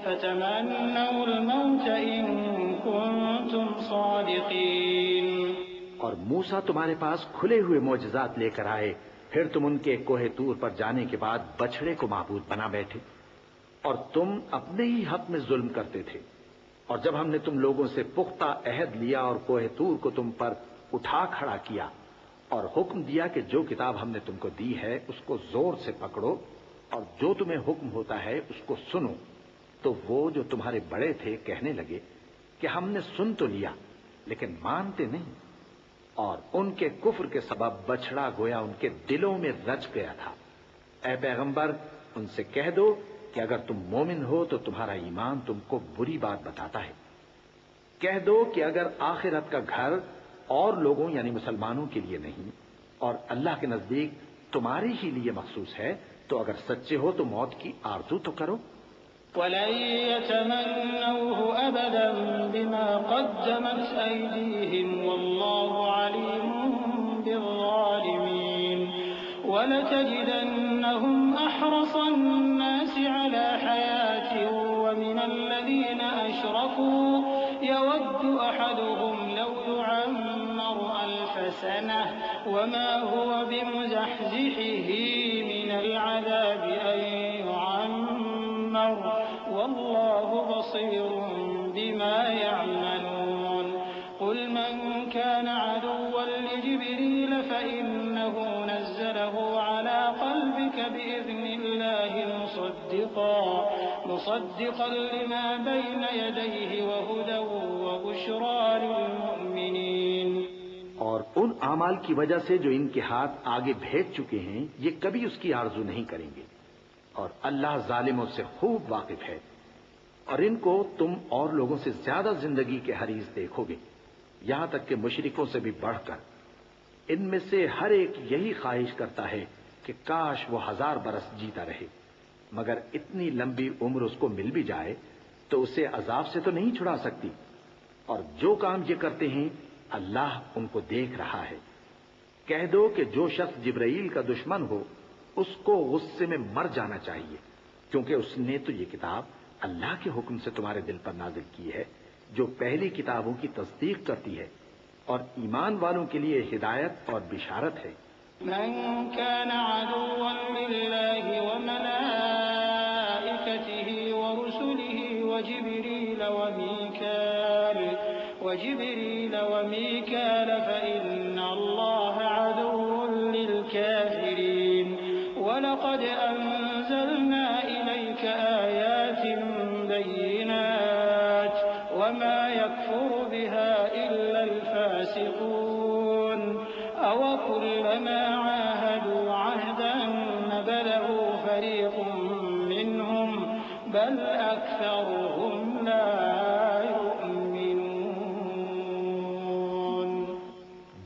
فَتَمَنَّوُا الْمَوْتَ إِن كُنتُمْ صَادِقِينَ۔ اور موسیٰ تمہارے پاس کھلے ہوئے معجزات لے کر آئے، پھر تم ان کے کوہ طور پر جانے کے بعد بچڑے کو معبود بنا بیٹھے، اور تم اپنے ہی حق میں ظلم کرتے تھے۔ اور جب ہم نے تم لوگوں سے پختہ عہد لیا اور کوہ طور کو تم پر اٹھا کھڑا کیا اور حکم دیا کہ جو کتاب ہم نے تم کو دی ہے اس کو زور سے پکڑو اور جو تمہیں حکم ہوتا ہے اس کو سنو، تو وہ جو تمہارے بڑے تھے کہنے لگے کہ ہم نے سن تو لیا لیکن مانتے نہیں، اور ان کے کفر کے سبب بچڑا گویا ان کے دلوں میں رچ گیا تھا۔ اے پیغمبر ان سے کہہ دو کہ اگر تم مومن ہو تو تمہارا ایمان تم کو بری بات بتاتا ہے۔ کہہ دو کہ اگر آخرت کا گھر اور لوگوں یعنی مسلمانوں کے لیے نہیں اور اللہ کے نزدیک تمہارے ہی لیے مخصوص ہے تو اگر سچے ہو تو موت کی آرزو تو کرو۔ وَلَن يَتَمَنَّوْهُ أَبَدًا بِمَا قَدَّمَتْ أَيْدِيهِمْ وَاللَّهُ عَلِيمٌ بِالظَّالِمِينَ وَلَتَجِدَنَّهُمْ أَحْرَصَ النَّاسِ عَلَى حَيَاةٍ وَمِنَ الَّذِينَ أَشْرَكُوا يَوَدُّ أَحَدُهُمْ لَوْ يُعَمَّرُ أَلْفَ سَنَةٍ وَمَا هُوَ بِمُزَحْزِحِهِ مِنَ الْعَذَابِ أَن يُعَمَّرَ وَاللَّهُ بَصِيرٌ بِمَا يَعْمَلُونَ قُلْ مَن كَانَ عَدُوًّا لِجِبْرِيلَ فَإِنَّهُ نَزَّلَهُ عَلَى قَلْبِكَ بِإِذْنِ اللَّهِ مُصَدِّقًا لِمَا بَيْنَ يَدَيْهِ وَهُدًى وَبُشْرَىٰ لِلْمُؤْمِنِينَ۔ اور ان اعمال کی وجہ سے جو ان کے ہاتھ آگے بھیج چکے ہیں یہ کبھی اس کی آرزو نہیں کریں گے، اور اللہ ظالموں سے خوب واقف ہے، اور ان کو تم اور لوگوں سے زیادہ زندگی کے حریص دیکھو گے، یہاں تک کہ مشرکوں سے بھی بڑھ کر۔ ان میں سے ہر ایک یہی خواہش کرتا ہے کہ کاش وہ 1000 برس جیتا رہے، مگر اتنی لمبی عمر اس کو مل بھی جائے تو اسے عذاب سے تو نہیں چھڑا سکتی، اور جو کام یہ کرتے ہیں اللہ ان کو دیکھ رہا ہے۔ کہہ دو کہ جو شخص جبرائیل کا دشمن ہو اس کو غصے میں مر جانا چاہیے، کیونکہ اس نے تو یہ کتاب اللہ کے حکم سے تمہارے دل پر نازل کی ہے، جو پہلی کتابوں کی تصدیق کرتی ہے اور ایمان والوں کے لیے ہدایت اور بشارت ہے۔ من كان عدوا لله وملائكته ورسله وجبريل وميكال فإن الله عدو للكافرين ولقد أنزلنا إليك آيات بينات وما يكفر بها إلا الفاسقون أوكلما عاهدوا عهدا نبذه فريق منهم بل أكثرهم لا يؤمنون۔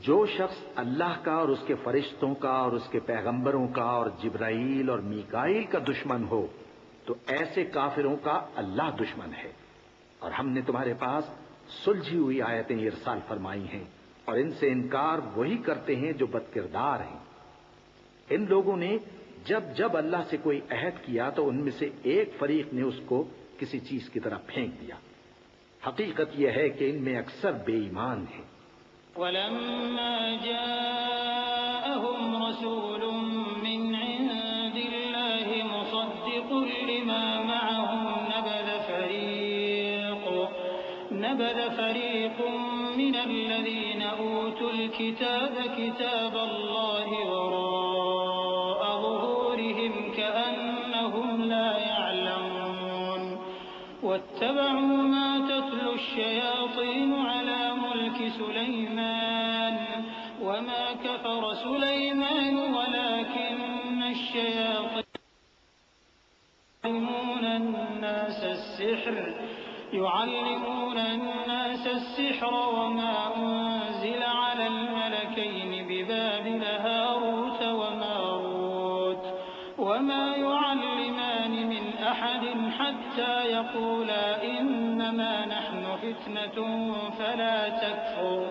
جو شخص اللہ کا اور اس کے فرشتوں کا اور اس کے پیغمبروں کا اور جبرائیل اور میکائیل کا دشمن ہو تو ایسے کافروں کا اللہ دشمن ہے، اور ہم نے تمہارے پاس سلجھی ہوئی آیتیں ارسال فرمائی ہیں، اور ان سے انکار وہی کرتے ہیں جو بد کردار ہیں۔ ان لوگوں نے جب اللہ سے کوئی عہد کیا تو ان میں سے ایک فریق نے اس کو کسی چیز کی طرح پھینک دیا۔ حقیقت یہ ہے کہ ان میں اکثر بے ایمان ہیں۔ ولما جاءهم رسول من عند الله مصدق لما معهم نبذ فريق من الذين أوتوا الكتاب كتاب الله وراء ظهورهم كأنهم لا يعلمون واتبعوا ما تتلو الشياطين على ملك سليمان وما كفر سليمان ولكن الشياطين يعلمون الناس السحر وما أنزل على الملكين ببابل هاروت وماروت وما يعلمان من أحد حتى يقولا إنما نحن فتنة فلا تكفر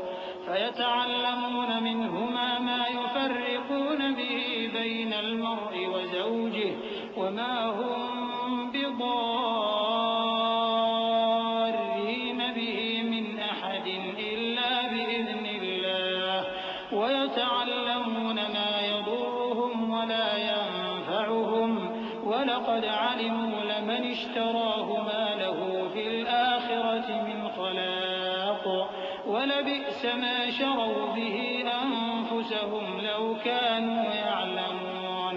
فيتعلمون منهما ما يفرقون به بين المرء وزوجه وما هم بضارين به من أحد إلا بإذن الله ويتعلمون ما يضرهم ولا ينفعهم ولقد علموا لمن اشتراه ما له في الآخرة من خلاق ولبئس ما شروا به أنفسهم لو كانوا يعلمون۔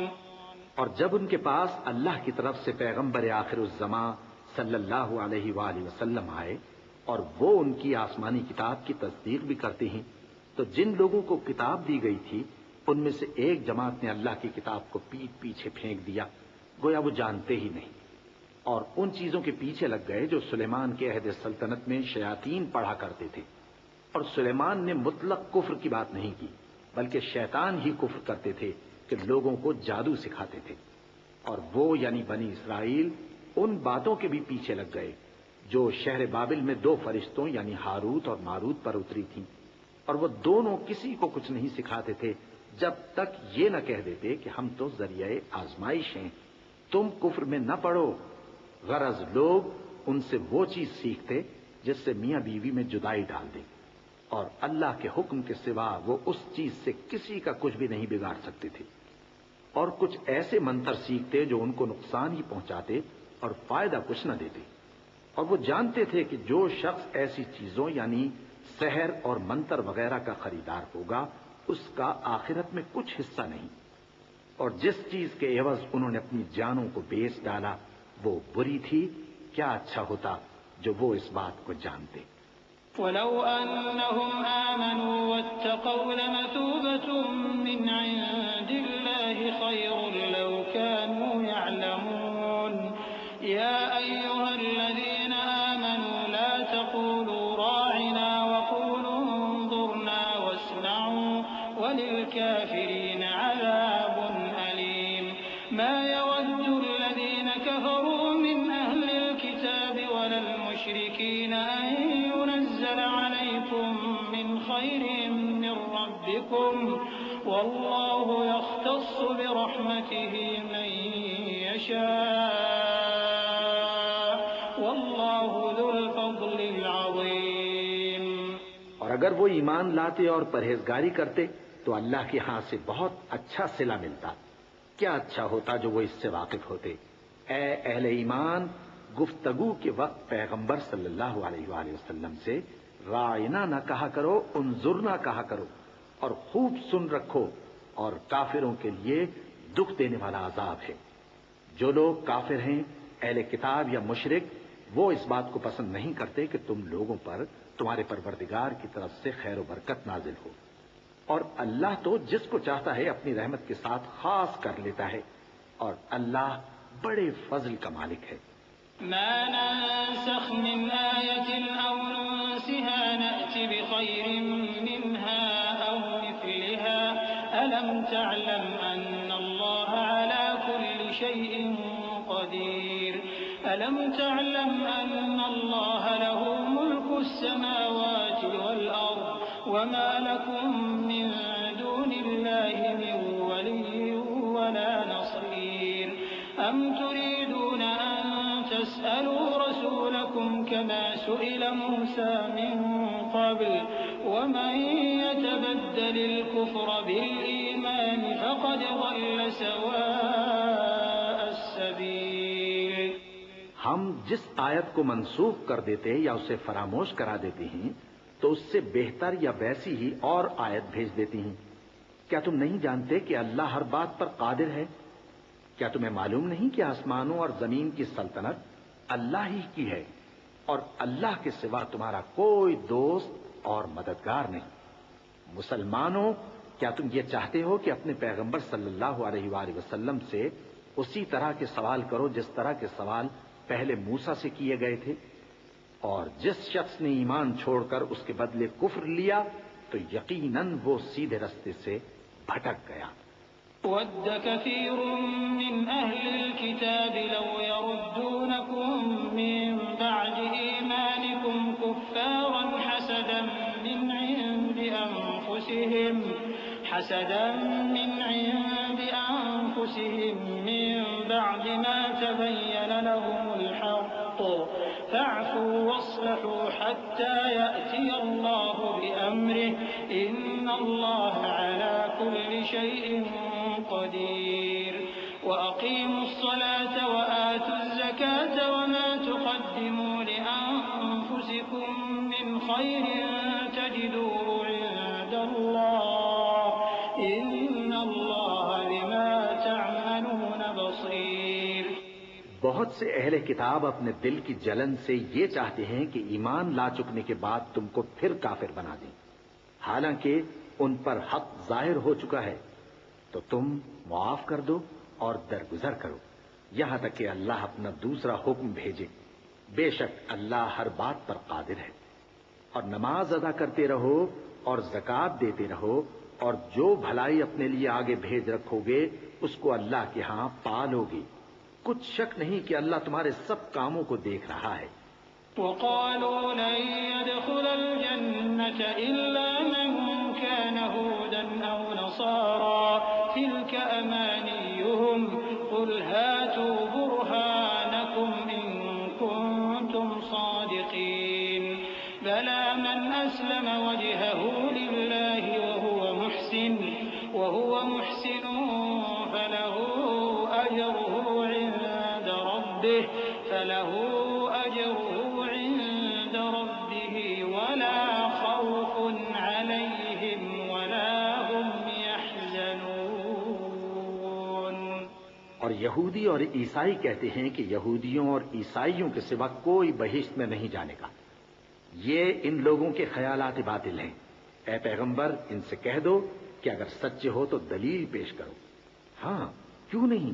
اور جب ان کے پاس اللہ کی طرف سے پیغمبر آخر الزمان صلی اللہ علیہ وآلہ وسلم آئے اور وہ ان کی آسمانی کتاب کی تصدیق بھی کرتے ہیں، تو جن لوگوں کو کتاب دی گئی تھی ان میں سے ایک جماعت نے اللہ کی کتاب کو پیٹ پیچھے پھینک دیا، گویا وہ جانتے ہی نہیں، اور ان چیزوں کے پیچھے لگ گئے جو سلیمان کے عہد سلطنت میں شیاطین پڑھا کرتے تھے۔ اور سلیمان نے مطلق کفر کی بات نہیں کی، بلکہ شیطان ہی کفر کرتے تھے کہ لوگوں کو جادو سکھاتے تھے، اور وہ یعنی بنی اسرائیل ان باتوں کے بھی پیچھے لگ گئے جو شہر بابل میں 2 فرشتوں یعنی ہاروت اور ماروت پر اتری تھیں، اور وہ دونوں کسی کو کچھ نہیں سکھاتے تھے جب تک یہ نہ کہہ دیتے کہ ہم تو ذریعہ آزمائش ہیں، تم کفر میں نہ پڑو۔ غرض لوگ ان سے وہ چیز سیکھتے جس سے میاں بیوی میں جدائی ڈال دے، اور اللہ کے حکم کے سوا وہ اس چیز سے کسی کا کچھ بھی نہیں بگاڑ سکتے تھے، اور کچھ ایسے منتر سیکھتے جو ان کو نقصان ہی پہنچاتے اور فائدہ کچھ نہ دیتے، اور وہ جانتے تھے کہ جو شخص ایسی چیزوں یعنی سحر اور منتر وغیرہ کا خریدار ہوگا اس کا آخرت میں کچھ حصہ نہیں، اور جس چیز کے عوض انہوں نے اپنی جانوں کو بیچ ڈالا وہ بری تھی، کیا اچھا ہوتا جو وہ اس بات کو جانتے۔ ولو أنهم آمنوا واتقوا لمثوبة من عند الله خير لو كانوا يعلمون يا أيها الذين آمنوا لا تقولوا راعنا وقولوا انظرنا واسمعوا وللكافرين عذاب أليم ما يود الذين كفروا من أهل الكتاب ولا المشركين أن ينزل عليكم من خير من ربكم والله يختص برحمته من يشاء والله ذو الفضل العظيم۔ اور اگر وہ ایمان لاتے اور پرہیزگاری کرتے تو اللہ کے ہاں سے بہت اچھا صلہ ملتا۔ کیا اچھا ہوتا جو وہ اس سے واقف ہوتے۔ اے اہل ایمان، گفتگو کے وقت پیغمبر صلی اللہ علیہ وآلہ وسلم سے رائنا نہ کہا کرو، انظرنا کہا کرو، اور خوب سن رکھو، اور کافروں کے لیے دکھ دینے والا عذاب ہے۔ جو لوگ کافر ہیں، اہل کتاب یا مشرک، وہ اس بات کو پسند نہیں کرتے کہ تم لوگوں پر تمہارے پروردگار کی طرف سے خیر و برکت نازل ہو، اور اللہ تو جس کو چاہتا ہے اپنی رحمت کے ساتھ خاص کر لیتا ہے، اور اللہ بڑے فضل کا مالک ہے۔ ما ننسخ من آية أو ننسها نأت بخير منها أو مثلها ألم تعلم أن الله على كل شيء قدير ألم تعلم أن الله له ملك السماوات والأرض وما لكم من دون الله من ولي ولا نصير أم تريدون أن تسألوا رسولكم كما سئل موسى من قبل ومن يتبدل الكفر بالإيمان فقد ضل سواء السبيل۔ ہم جس آیت کو منسوخ کر دیتے یا اسے فراموش کرا دیتے ہیں تو اس سے بہتر یا ویسی ہی اور آیت بھیج دیتی ہیں۔ کیا تم نہیں جانتے کہ اللہ ہر بات پر قادر ہے؟ کیا تمہیں معلوم نہیں کہ آسمانوں اور زمین کی سلطنت اللہ ہی کی ہے، اور اللہ کے سوا تمہارا کوئی دوست اور مددگار نہیں؟ مسلمانوں، کیا تم یہ چاہتے ہو کہ اپنے پیغمبر صلی اللہ علیہ وآلہ وسلم سے اسی طرح کے سوال کرو جس طرح کے سوال پہلے موسیٰ سے کیے گئے تھے؟ اور جس شخص نے ایمان چھوڑ کر اس کے بدلے کفر لیا تو یقیناً وہ سیدھے رستے سے بھٹک گیا۔ ود كثير من أهل الكتاب لو يردونكم من بعد إيمانكم كفارا حسدا من عند أنفسهم من بعد ما تبين لهم الحق فاعفوا واصلحوا حتى يأتي الله بأمره إن الله على كل شيء قدير وأقيموا الصلاة وآتوا الزكاة وما تقدموا لأنفسكم من خير تجدوه عند الله إن الله بما تعملون بصير۔ بہت سے اہل کتاب اپنے دل کی جلن سے یہ چاہتے ہیں کہ ایمان لا چکنے کے بعد تم کو پھر کافر بنا دیں، حالانکہ ان پر حق ظاہر ہو چکا ہے، تو تم معاف کر دو اور درگزر کرو یہاں تک کہ اللہ اپنا دوسرا حکم بھیجے۔ بے شک اللہ ہر بات پر قادر ہے۔ اور نماز ادا کرتے رہو اور زکوٰۃ دیتے رہو، اور جو بھلائی اپنے لیے آگے بھیج رکھو گے اس کو اللہ کے ہاں پالو گے۔ کچھ شک نہیں کہ اللہ تمہارے سب کاموں کو دیکھ رہا ہے۔ وقالوا لن يدخل الجنة إلا من كان هودا أو نصارى تلك أمانيهم قل هاتوا برهانكم إن كنتم صادقين بلى من أسلم وجهه لله وهو محسن فله أجره عند ربه ولا خوف عليهم ولا هم يحزنون۔ اور یہودی اور عیسائی کہتے ہیں کہ یہودیوں اور عیسائیوں کے سوا کوئی بہشت میں نہیں جانے گا، یہ ان لوگوں کے خیالات باطل ہیں۔ اے پیغمبر ان سے کہہ دو کہ اگر سچے ہو تو دلیل پیش کرو۔ ہاں کیوں نہیں،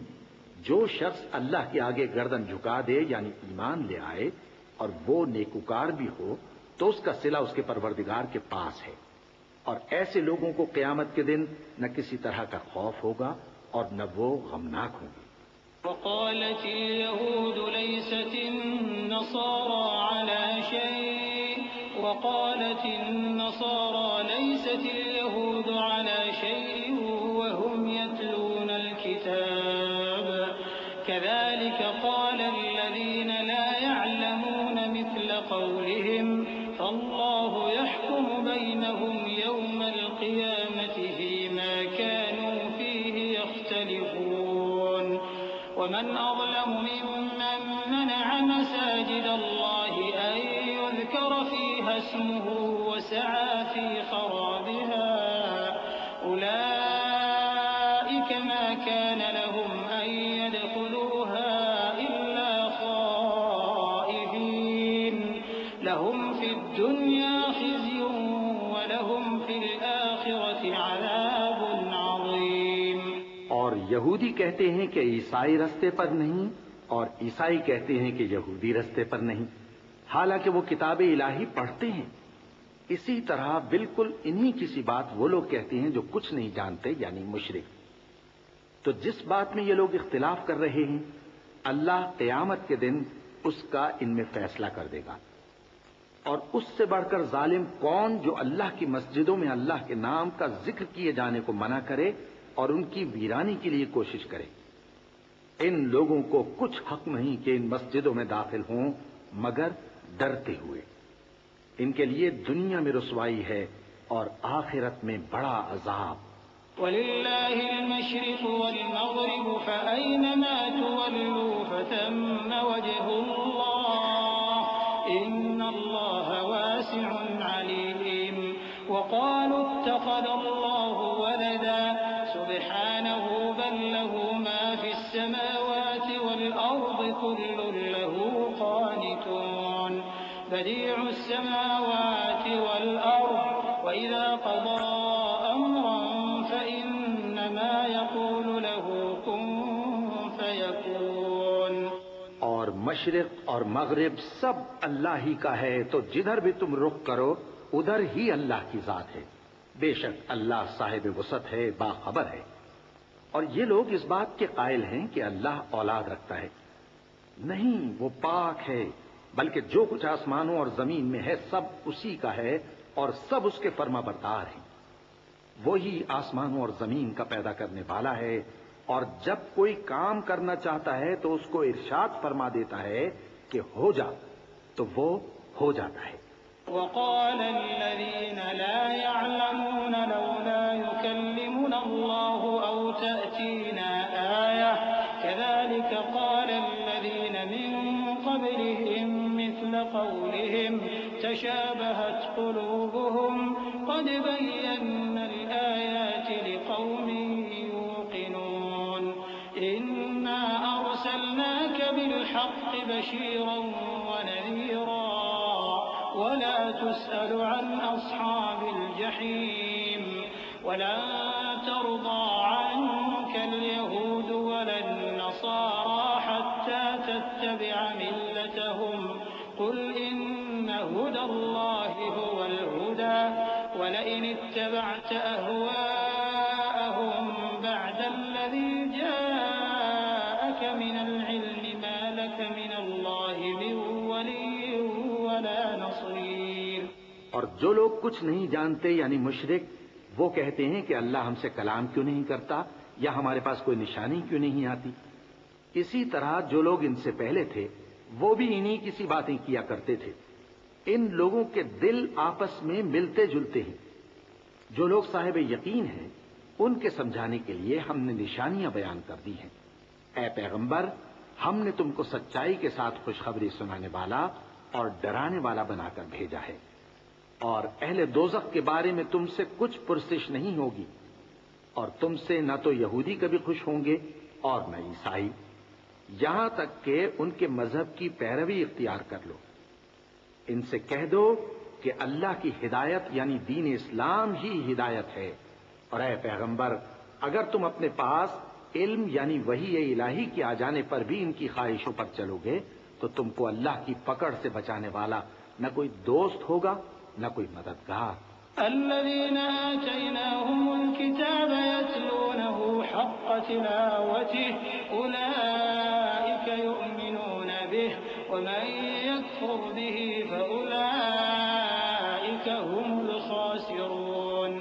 جو شخص اللہ کے آگے گردن جھکا دے یعنی ایمان لے آئے اور وہ نیکوکار بھی ہو تو اس کا صلہ اس کے پروردگار کے پاس ہے، اور ایسے لوگوں کو قیامت کے دن نہ کسی طرح کا خوف ہوگا اور نہ وہ غمناک ہوں گے۔ وقالت اليهود ليست النصارى على شيء وقالت النصارى ليست اليهود على شيء وهم يتلون الكتاب كذلك قال الذين لا يعلمون مثل قولهم فالله يحكم بينهم يوم القيامة فيما كانوا فيه يختلفون ومن أظلم ممن منع مساجد الله أن يذكر فيها اسمه وسعى في خرابها أولئك ما كان لهم أن يدخلوها إلا خائفين لهم في الدنيا خزي ولهم في الآخرة عذاب عظيم۔ اور یہودی کہتے ہیں کہ عیسائی رستے پر نہیں، اور عیسائی کہتے ہیں کہ یہودی رستے پر نہیں، حالانکہ وہ کتاب الہی پڑھتے ہیں۔ اسی طرح بالکل انہی کسی بات وہ لوگ کہتے ہیں جو کچھ نہیں جانتے یعنی مشرک۔ تو جس بات میں یہ لوگ اختلاف کر رہے ہیں اللہ قیامت کے دن اس کا ان میں فیصلہ کر دے گا۔ اور اس سے بڑھ کر ظالم کون جو اللہ کی مسجدوں میں اللہ کے نام کا ذکر کیے جانے کو منع کرے اور ان کی ویرانی کے لیے کوشش کرے۔ ان لوگوں کو کچھ حق نہیں کہ ان مسجدوں میں داخل ہوں مگر ڈرتے ہوئے۔ ان کے لیے دنیا میں رسوائی ہے اور آخرت میں بڑا عذاب۔ وَلِلَّهِ الْمَشْرِقُ وَالْمَغْرِبُ فَأَيْنَمَا تُوَلُّوا فَثَمَّ وَجْهُ اللَّهِ إِنَّ اللَّهَ وَاسِعٌ عَلِيمٌ وَقَالُوا اتَّخَذَ اللَّهُ وَلَدًا سُبْحَانَهُ بَل لَّهُ مَا فِي السَّمَاوَاتِ وَالْأَرْضِ كُلٌّ لَّهُ قَانِتُونَ بَدِيعُ السَّمَاوَاتِ وَالْأَرْضِ وَإِذَا قَضَىٰ أَمْرًا فَإِنَّمَا يَقُولُ لَهُ كُن فَيَكُونُ۔ اور مشرق اور مغرب سب اللہ ہی کا ہے، تو جدھر بھی تم رخ کرو ادھر ہی اللہ کی ذات ہے۔ بے شک اللہ صاحب وسعت ہے، باخبر ہے۔ اور یہ لوگ اس بات کے قائل ہیں کہ اللہ اولاد رکھتا ہے۔ نہیں، وہ پاک ہے، بلکہ جو کچھ آسمانوں اور زمین میں ہے سب اسی کا ہے اور سب اس کے فرما بردار ہیں۔ وہی آسمانوں اور زمین کا پیدا کرنے والا ہے، اور جب کوئی کام کرنا چاہتا ہے تو اس کو ارشاد فرما دیتا ہے کہ ہو جا، تو وہ ہو جاتا ہے۔ وقال الذين لا يعلمون لولا يكلمنا الله أو تأتينا آية كذلك قال الذين من قبلهم مثل قولهم تشابهت قلوبهم قد بينا الآيات لقوم يوقنون إنا أرسلناك بالحق بشيرا ونذيرا ولا تسأل عن أصحاب الجحيم ولن ترضى عنك اليهود ولا النصارى حتى تتبع ملتهم قل إن هدى الله هو الهدى ولئن اتبعت أهواءهم بعد الذي جاءك من العلم ما لك من الله من ولي ولا نصير۔ اور جو لوگ کچھ نہیں جانتے یعنی مشرک وہ کہتے ہیں کہ اللہ ہم سے کلام کیوں نہیں کرتا یا ہمارے پاس کوئی نشانی کیوں نہیں آتی۔ اسی طرح جو لوگ ان سے پہلے تھے وہ بھی انہی کسی باتیں کیا کرتے تھے۔ ان لوگوں کے دل آپس میں ملتے جلتے ہیں۔ جو لوگ صاحب یقین ہیں ان کے سمجھانے کے لیے ہم نے نشانیاں بیان کر دی ہیں۔ اے پیغمبر، ہم نے تم کو سچائی کے ساتھ خوشخبری سنانے والا اور ڈرانے والا بنا کر بھیجا ہے، اور اہل دوزخ کے بارے میں تم سے کچھ پرسش نہیں ہوگی، اور تم سے نہ تو یہودی کبھی خوش ہوں گے اور نہ عیسائی، یہاں تک کہ ان کے مذہب کی پیروی اختیار کر لو۔ ان سے کہہ دو کہ اللہ کی ہدایت یعنی دین اسلام ہی ہدایت ہے، اور اے پیغمبر اگر تم اپنے پاس علم یعنی وحی الہی کے آ جانے پر بھی ان کی خواہشوں پر چلو گے تو تم کو اللہ کی پکڑ سے بچانے والا نہ کوئی دوست ہوگا نہ کوئی مددگار۔ الذين آتيناهم الكتاب يتلونه حق تلاوته أولئك يؤمنون به ومن يكفر به فأولئك هم الخاسرون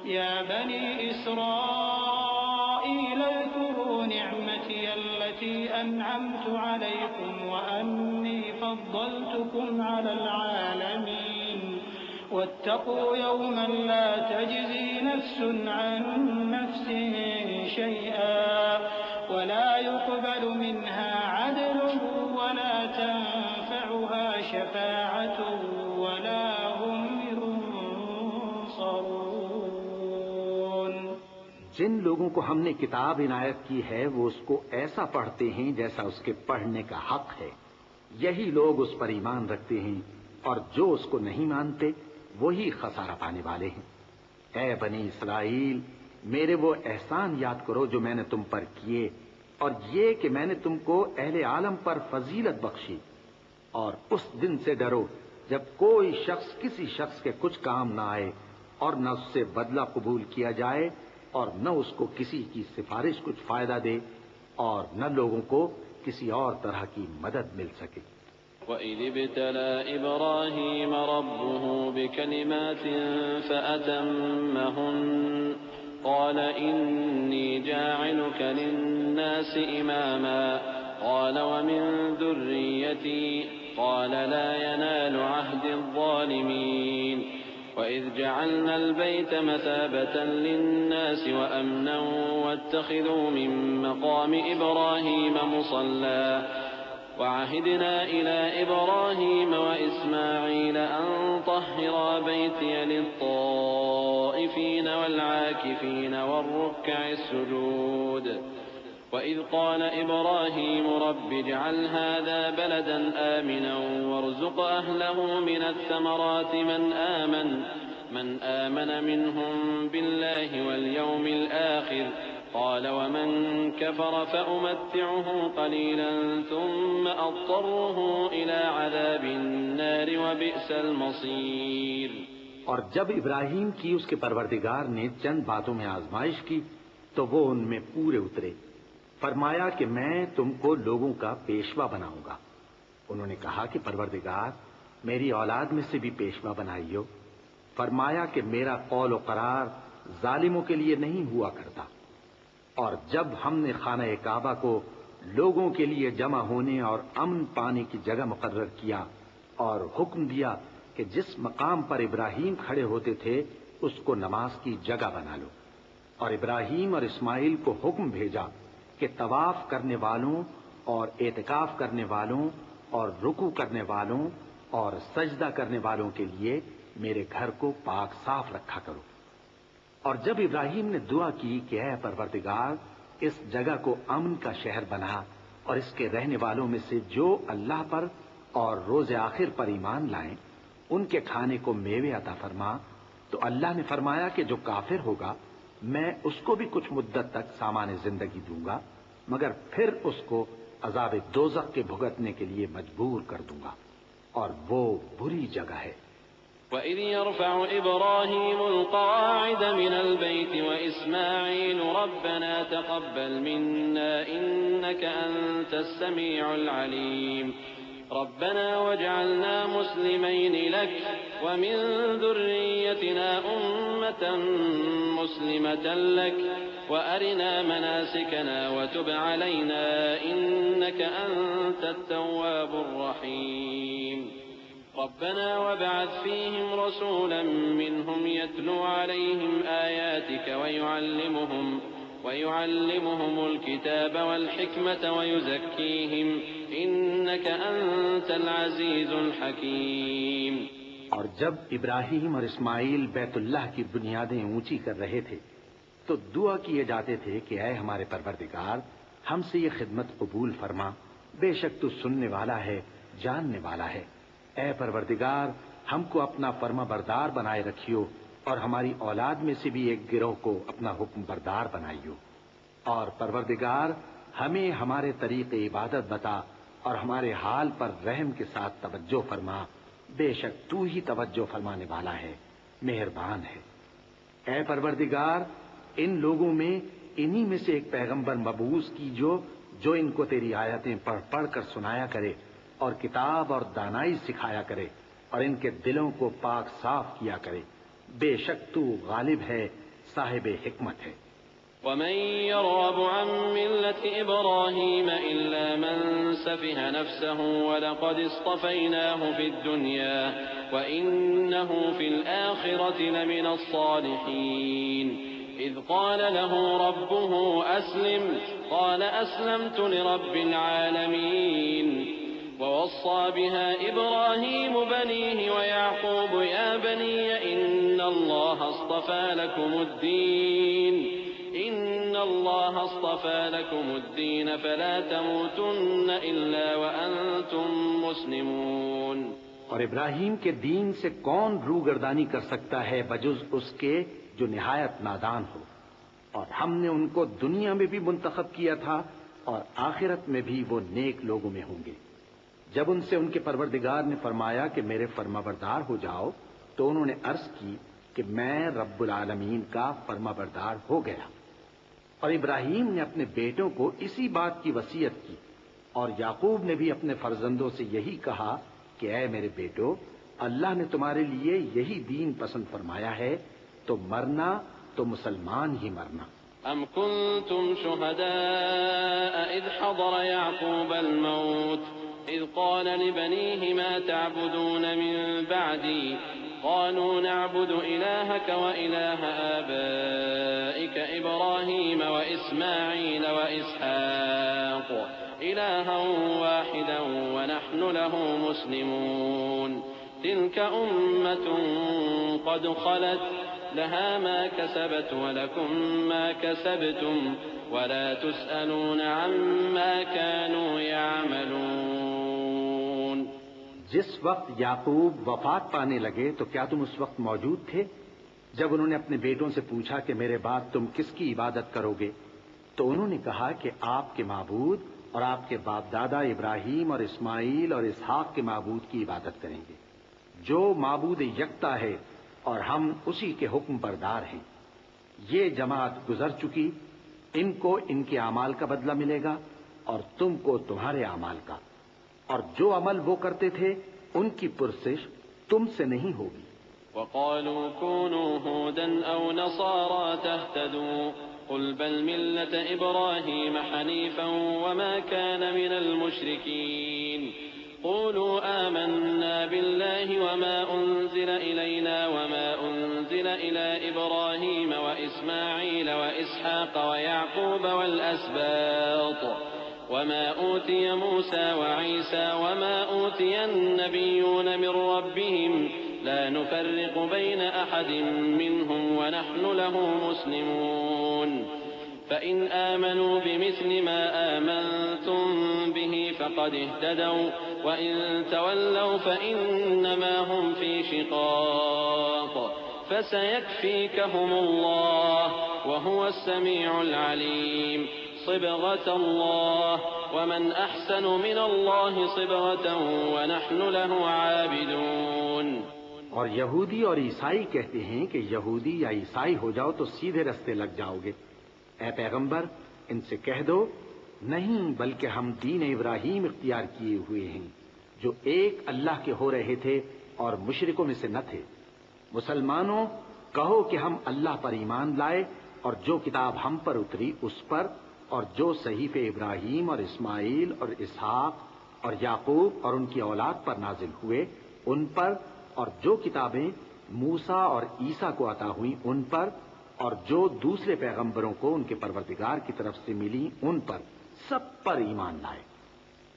يا بني إسرائيل اذكروا نعمتي التي أنعمت عليكم وأني فضلتكم على العالمين واتقوا يوما لا تجزي نفس عن نفس شيئا ولا يقبل منها عدل ولا تنفعها شفاعة ولا هم ينصرون۔ جن لوگوں کو ہم نے کتاب عنایت کی ہے وہ اس کو ایسا پڑھتے ہیں جیسا اس کے پڑھنے کا حق ہے، یہی لوگ اس پر ایمان رکھتے ہیں، اور جو اس کو نہیں مانتے وہی خسارہ پانے والے ہیں۔ اے بنی اسرائیل، میرے وہ احسان یاد کرو جو میں نے تم پر کیے، اور یہ کہ میں نے تم کو اہل عالم پر فضیلت بخشی، اور اس دن سے ڈرو جب کوئی شخص کسی شخص کے کچھ کام نہ آئے اور نہ اس سے بدلہ قبول کیا جائے اور نہ اس کو کسی کی سفارش کچھ فائدہ دے اور نہ لوگوں کو کسی اور طرح کی مدد مل سکے۔ وَإِذِ ابْتَلَى إِبْرَاهِيمَ رَبُّهُ بِكَلِمَاتٍ فَأَتَمَّهُنَّ قَالَ إِنِّي جَاعِلُكَ لِلنَّاسِ إِمَامًا قَالَ وَمِن ذُرِّيَّتِي قَالَ لَا يَنَالُ عَهْدِ الظَّالِمِينَ وَإِذْ جَعَلْنَا الْبَيْتَ مَثَابَةً لِلنَّاسِ وَأَمْنًا وَاتَّخِذُوا مِن مَّقَامِ إِبْرَاهِيمَ مُصَلًّى وعهدنا إلى إبراهيم وإسماعيل أن طهرا بيتي للطائفين والعاكفين والركع السجود وإذ قال إبراهيم رب اجعل هذا بلدا آمنا وارزق أهله من الثمرات من آمن منهم بالله واليوم الآخر قال ومن كفر فأمتعه قليلا ثم أضطره إلى عذاب النار وبئس المصير۔ اور جب ابراہیم کی اس کے پروردگار نے چند باتوں میں آزمائش کی تو وہ ان میں پورے اترے۔ فرمایا کہ میں تم کو لوگوں کا پیشوا بناؤں گا۔ انہوں نے کہا کہ پروردگار میری اولاد میں سے بھی پیشوا بنائیو۔ فرمایا کہ میرا قول و قرار ظالموں کے لیے نہیں ہوا کرتا۔ اور جب ہم نے خانہ کعبہ کو لوگوں کے لیے جمع ہونے اور امن پانے کی جگہ مقرر کیا اور حکم دیا کہ جس مقام پر ابراہیم کھڑے ہوتے تھے اس کو نماز کی جگہ بنا لو، اور ابراہیم اور اسماعیل کو حکم بھیجا کہ طواف کرنے والوں اور اعتکاف کرنے والوں اور رکوع کرنے والوں اور سجدہ کرنے والوں کے لیے میرے گھر کو پاک صاف رکھا کرو۔ اور جب ابراہیم نے دعا کی کہ اے پروردگار اس جگہ کو امن کا شہر بنا اور اس کے رہنے والوں میں سے جو اللہ پر اور روز آخر پر ایمان لائیں ان کے کھانے کو میوے عطا فرما، تو اللہ نے فرمایا کہ جو کافر ہوگا میں اس کو بھی کچھ مدت تک سامان زندگی دوں گا، مگر پھر اس کو عذاب دوزخ کے بھگتنے کے لیے مجبور کر دوں گا، اور وہ بری جگہ ہے۔ وَإِذْ يَرْفَعُ إِبْرَاهِيمُ الْقَوَاعِدَ مِنَ الْبَيْتِ وَإِسْمَاعِيلُ رَبَّنَا تَقَبَّلْ مِنَّا إِنَّكَ أَنتَ السَّمِيعُ الْعَلِيمُ رَبَّنَا وَاجْعَلْنَا مُسْلِمَيْنِ لَكَ وَمِن ذُرِّيَّتِنَا أُمَّةً مُسْلِمَةً لَكَ وَأَرِنَا مَنَاسِكَنَا وَتُبْ عَلَيْنَا إِنَّكَ أَنتَ التَّوَّابُ الرَّحِيمُ ربنا وابعث فيهم رسولا منهم يتلو عليهم آياتك ويعلمهم الكتاب والحكمة ويزكيهم إنك أنت العزيز الحكيم۔ اور جب ابراہیم اور اسماعیل بیت اللہ کی بنیادیں اونچی کر رہے تھے تو دعا کیے جاتے تھے کہ اے ہمارے پروردگار ہم سے یہ خدمت قبول فرما، بے شک تو سننے والا ہے، جاننے والا ہے۔ اے پروردگار ہم کو اپنا فرما بردار بنائے رکھیو اور ہماری اولاد میں سے بھی ایک گروہ کو اپنا حکم بردار بنائیو، اور پروردگار ہمیں ہمارے طریق عبادت بتا اور ہمارے حال پر رحم کے ساتھ توجہ فرما، بے شک تو ہی توجہ فرمانے والا ہے، مہربان ہے۔ اے پروردگار، ان لوگوں میں انہی میں سے ایک پیغمبر مبعوث کیجو جو ان کو تیری آیتیں پڑھ پڑھ کر سنایا کرے اور کتاب اور دانائی سکھایا کرے اور ان کے دلوں کو پاک صاف کیا کرے، بے شک تو غالب ہے، صاحب حکمت ہے۔ ومن يرغب عن ملة إبراهيم إلا من سفه نفسه ولقد اصطفيناه في الدنيا وإنه في الآخرة لمن الصالحين إذ قال له ربه أسلم قال أسلمت لرب العالمين ووصى بها إبراهيم بنيه ويعقوب يا بني إن الله اصطفى لكم الدين فلا تموتن إلا وأنتم مسلمون۔ اور ابراہیم کے دین سے کون روگردانی کر سکتا ہے بجز اس کے جو نہایت نادان ہو، اور ہم نے ان کو دنیا میں بھی منتخب کیا تھا اور آخرت میں بھی وہ نیک لوگوں میں ہوں گے۔ جب ان سے ان کے پروردگار نے فرمایا کہ میرے فرما بردار ہو جاؤ تو انہوں نے عرض کی کہ میں رب العالمین کا فرما بردار ہو گیا۔ اور ابراہیم نے اپنے بیٹوں کو اسی بات کی وصیت کی، اور یعقوب نے بھی اپنے فرزندوں سے یہی کہا کہ اے میرے بیٹو، اللہ نے تمہارے لیے یہی دین پسند فرمایا ہے، تو مرنا تو مسلمان ہی مرنا۔ أم كنتم شهداء إذ حضر يعقوب الموت إذ قال لبنيه ما تعبدون من بعدي قالوا نعبد إلهك وإله آبائك إبراهيم وإسماعيل وإسحاق إلها واحدا ونحن له مسلمون تلك أمة قد خلت لها ما كسبت ولكم ما كسبتم ولا تسألون عما كانوا يعملون۔ جس وقت یعقوب وفات پانے لگے تو کیا تم اس وقت موجود تھے جب انہوں نے اپنے بیٹوں سے پوچھا کہ میرے بعد تم کس کی عبادت کرو گے؟ تو انہوں نے کہا کہ آپ کے معبود اور آپ کے باپ دادا ابراہیم اور اسماعیل اور اسحاق کے معبود کی عبادت کریں گے، جو معبود یکتا ہے اور ہم اسی کے حکم بردار ہیں۔ یہ جماعت گزر چکی، ان کو ان کے اعمال کا بدلہ ملے گا اور تم کو تمہارے اعمال کا، اور جو عمل وہ کرتے تھے ان کی پرسش تم سے نہیں ہوگی۔ وقالوا كونوا هودا أو نصارى تهتدوا قل بل ملة إبراهيم حنيفا وما كان من المشركين قولوا آمنا بالله وما أنزل إلينا وما أنزل إلى إبراهيم وإسماعيل وإسحاق ويعقوب والأسباط وما أوتي موسى وعيسى وما أوتي النبيون من ربهم لا نفرق بين أحد منهم ونحن له مسلمون فإن آمنوا بمثل ما آمنتم به فقد اهتدوا وإن تولوا فإنما هم في شقاق فسيكفيكهم الله وهو السميع العليم صبغة الله ومن أحسن من الله صبغة ونحن له عابدون۔ اور یہودی اور عیسائی کہتے ہیں کہ یہودی یا عیسائی ہو جاؤ تو سیدھے رستے لگ جاؤ گے۔ اے پیغمبر، ان سے کہہ دو نہیں، بلکہ ہم دین ابراہیم اختیار کیے ہوئے ہیں جو ایک اللہ کے ہو رہے تھے اور مشرکوں میں سے نہ تھے۔ مسلمانوں، کہو کہ ہم اللہ پر ایمان لائے اور جو کتاب ہم پر اتری اس پر، اور جو صحیفے ابراہیم اور اسماعیل اور اسحاق اور یعقوب اور ان کی اولاد پر نازل ہوئے ان پر، اور جو کتابیں موسیٰ اور عیسیٰ کو عطا ہوئیں ان پر، اور جو دوسرے پیغمبروں کو ان کے پروردگار کی طرف سے ملی ان پر، سب پر ایمان لائے۔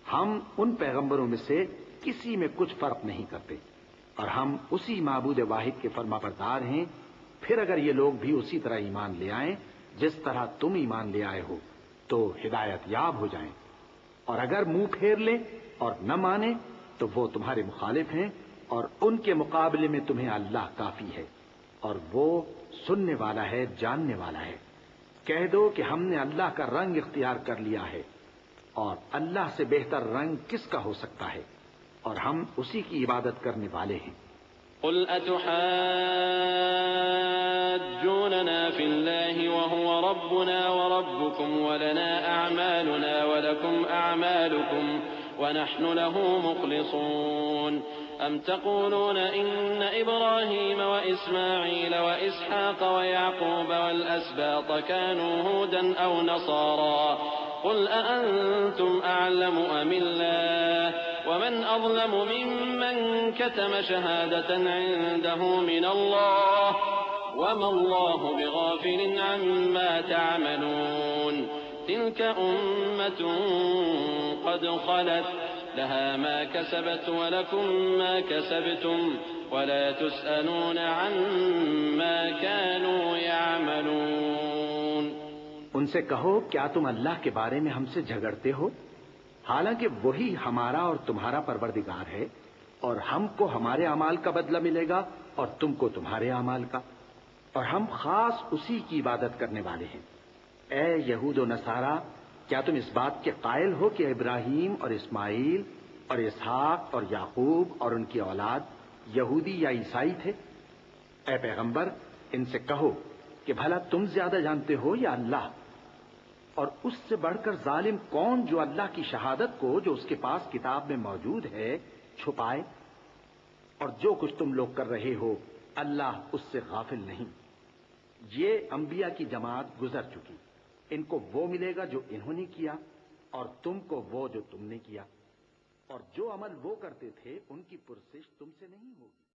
ہم ان پیغمبروں میں سے کسی میں کچھ فرق نہیں کرتے، اور ہم اسی معبود واحد کے فرما بردار ہیں۔ پھر اگر یہ لوگ بھی اسی طرح ایمان لے آئیں جس طرح تم ایمان لے آئے ہو تو ہدایت یاب ہو جائیں، اور اگر منہ پھیر لیں اور نہ مانیں تو وہ تمہارے مخالف ہیں اور ان کے مقابلے میں تمہیں اللہ کافی ہے، اور وہ سننے والا ہے، جاننے والا ہے۔ کہہ دو کہ ہم نے اللہ کا رنگ اختیار کر لیا ہے، اور اللہ سے بہتر رنگ کس کا ہو سکتا ہے، اور ہم اسی کی عبادت کرنے والے ہیں۔ قل أتحاجوننا في الله وهو ربنا وربكم ولنا أعمالنا ولكم أعمالكم ونحن له مخلصون أم تقولون إن إبراهيم وإسماعيل وإسحاق ويعقوب والأسباط كانوا هودا أو نصارى قل أأنتم أعلم أم الله ومن أظلم ممن كتم شهادة عنده من الله وما الله بغافل عما تعملون تلك أمة قد خلت لها ما كسبت ولكم ما كسبتم ولا تسألون عما كانوا يعملون۔ ان سے کہو کیا تم اللہ کے بارے میں ہم سے جھگڑتے ہو، حالانکہ وہی ہمارا اور تمہارا پروردگار ہے، اور ہم کو ہمارے اعمال کا بدلہ ملے گا اور تم کو تمہارے اعمال کا، اور ہم خاص اسی کی عبادت کرنے والے ہیں۔ اے یہود و نصارا، کیا تم اس بات کے قائل ہو کہ ابراہیم اور اسماعیل اور اسحاق اور یعقوب اور ان کی اولاد یہودی یا عیسائی تھے؟ اے پیغمبر، ان سے کہو کہ بھلا تم زیادہ جانتے ہو یا اللہ؟ اور اس سے بڑھ کر ظالم کون جو اللہ کی شہادت کو جو اس کے پاس کتاب میں موجود ہے چھپائے؟ اور جو کچھ تم لوگ کر رہے ہو اللہ اس سے غافل نہیں۔ یہ انبیاء کی جماعت گزر چکی، ان کو وہ ملے گا جو انہوں نے کیا، اور تم کو وہ جو تم نے کیا، اور جو عمل وہ کرتے تھے ان کی پرسش تم سے نہیں ہوگی۔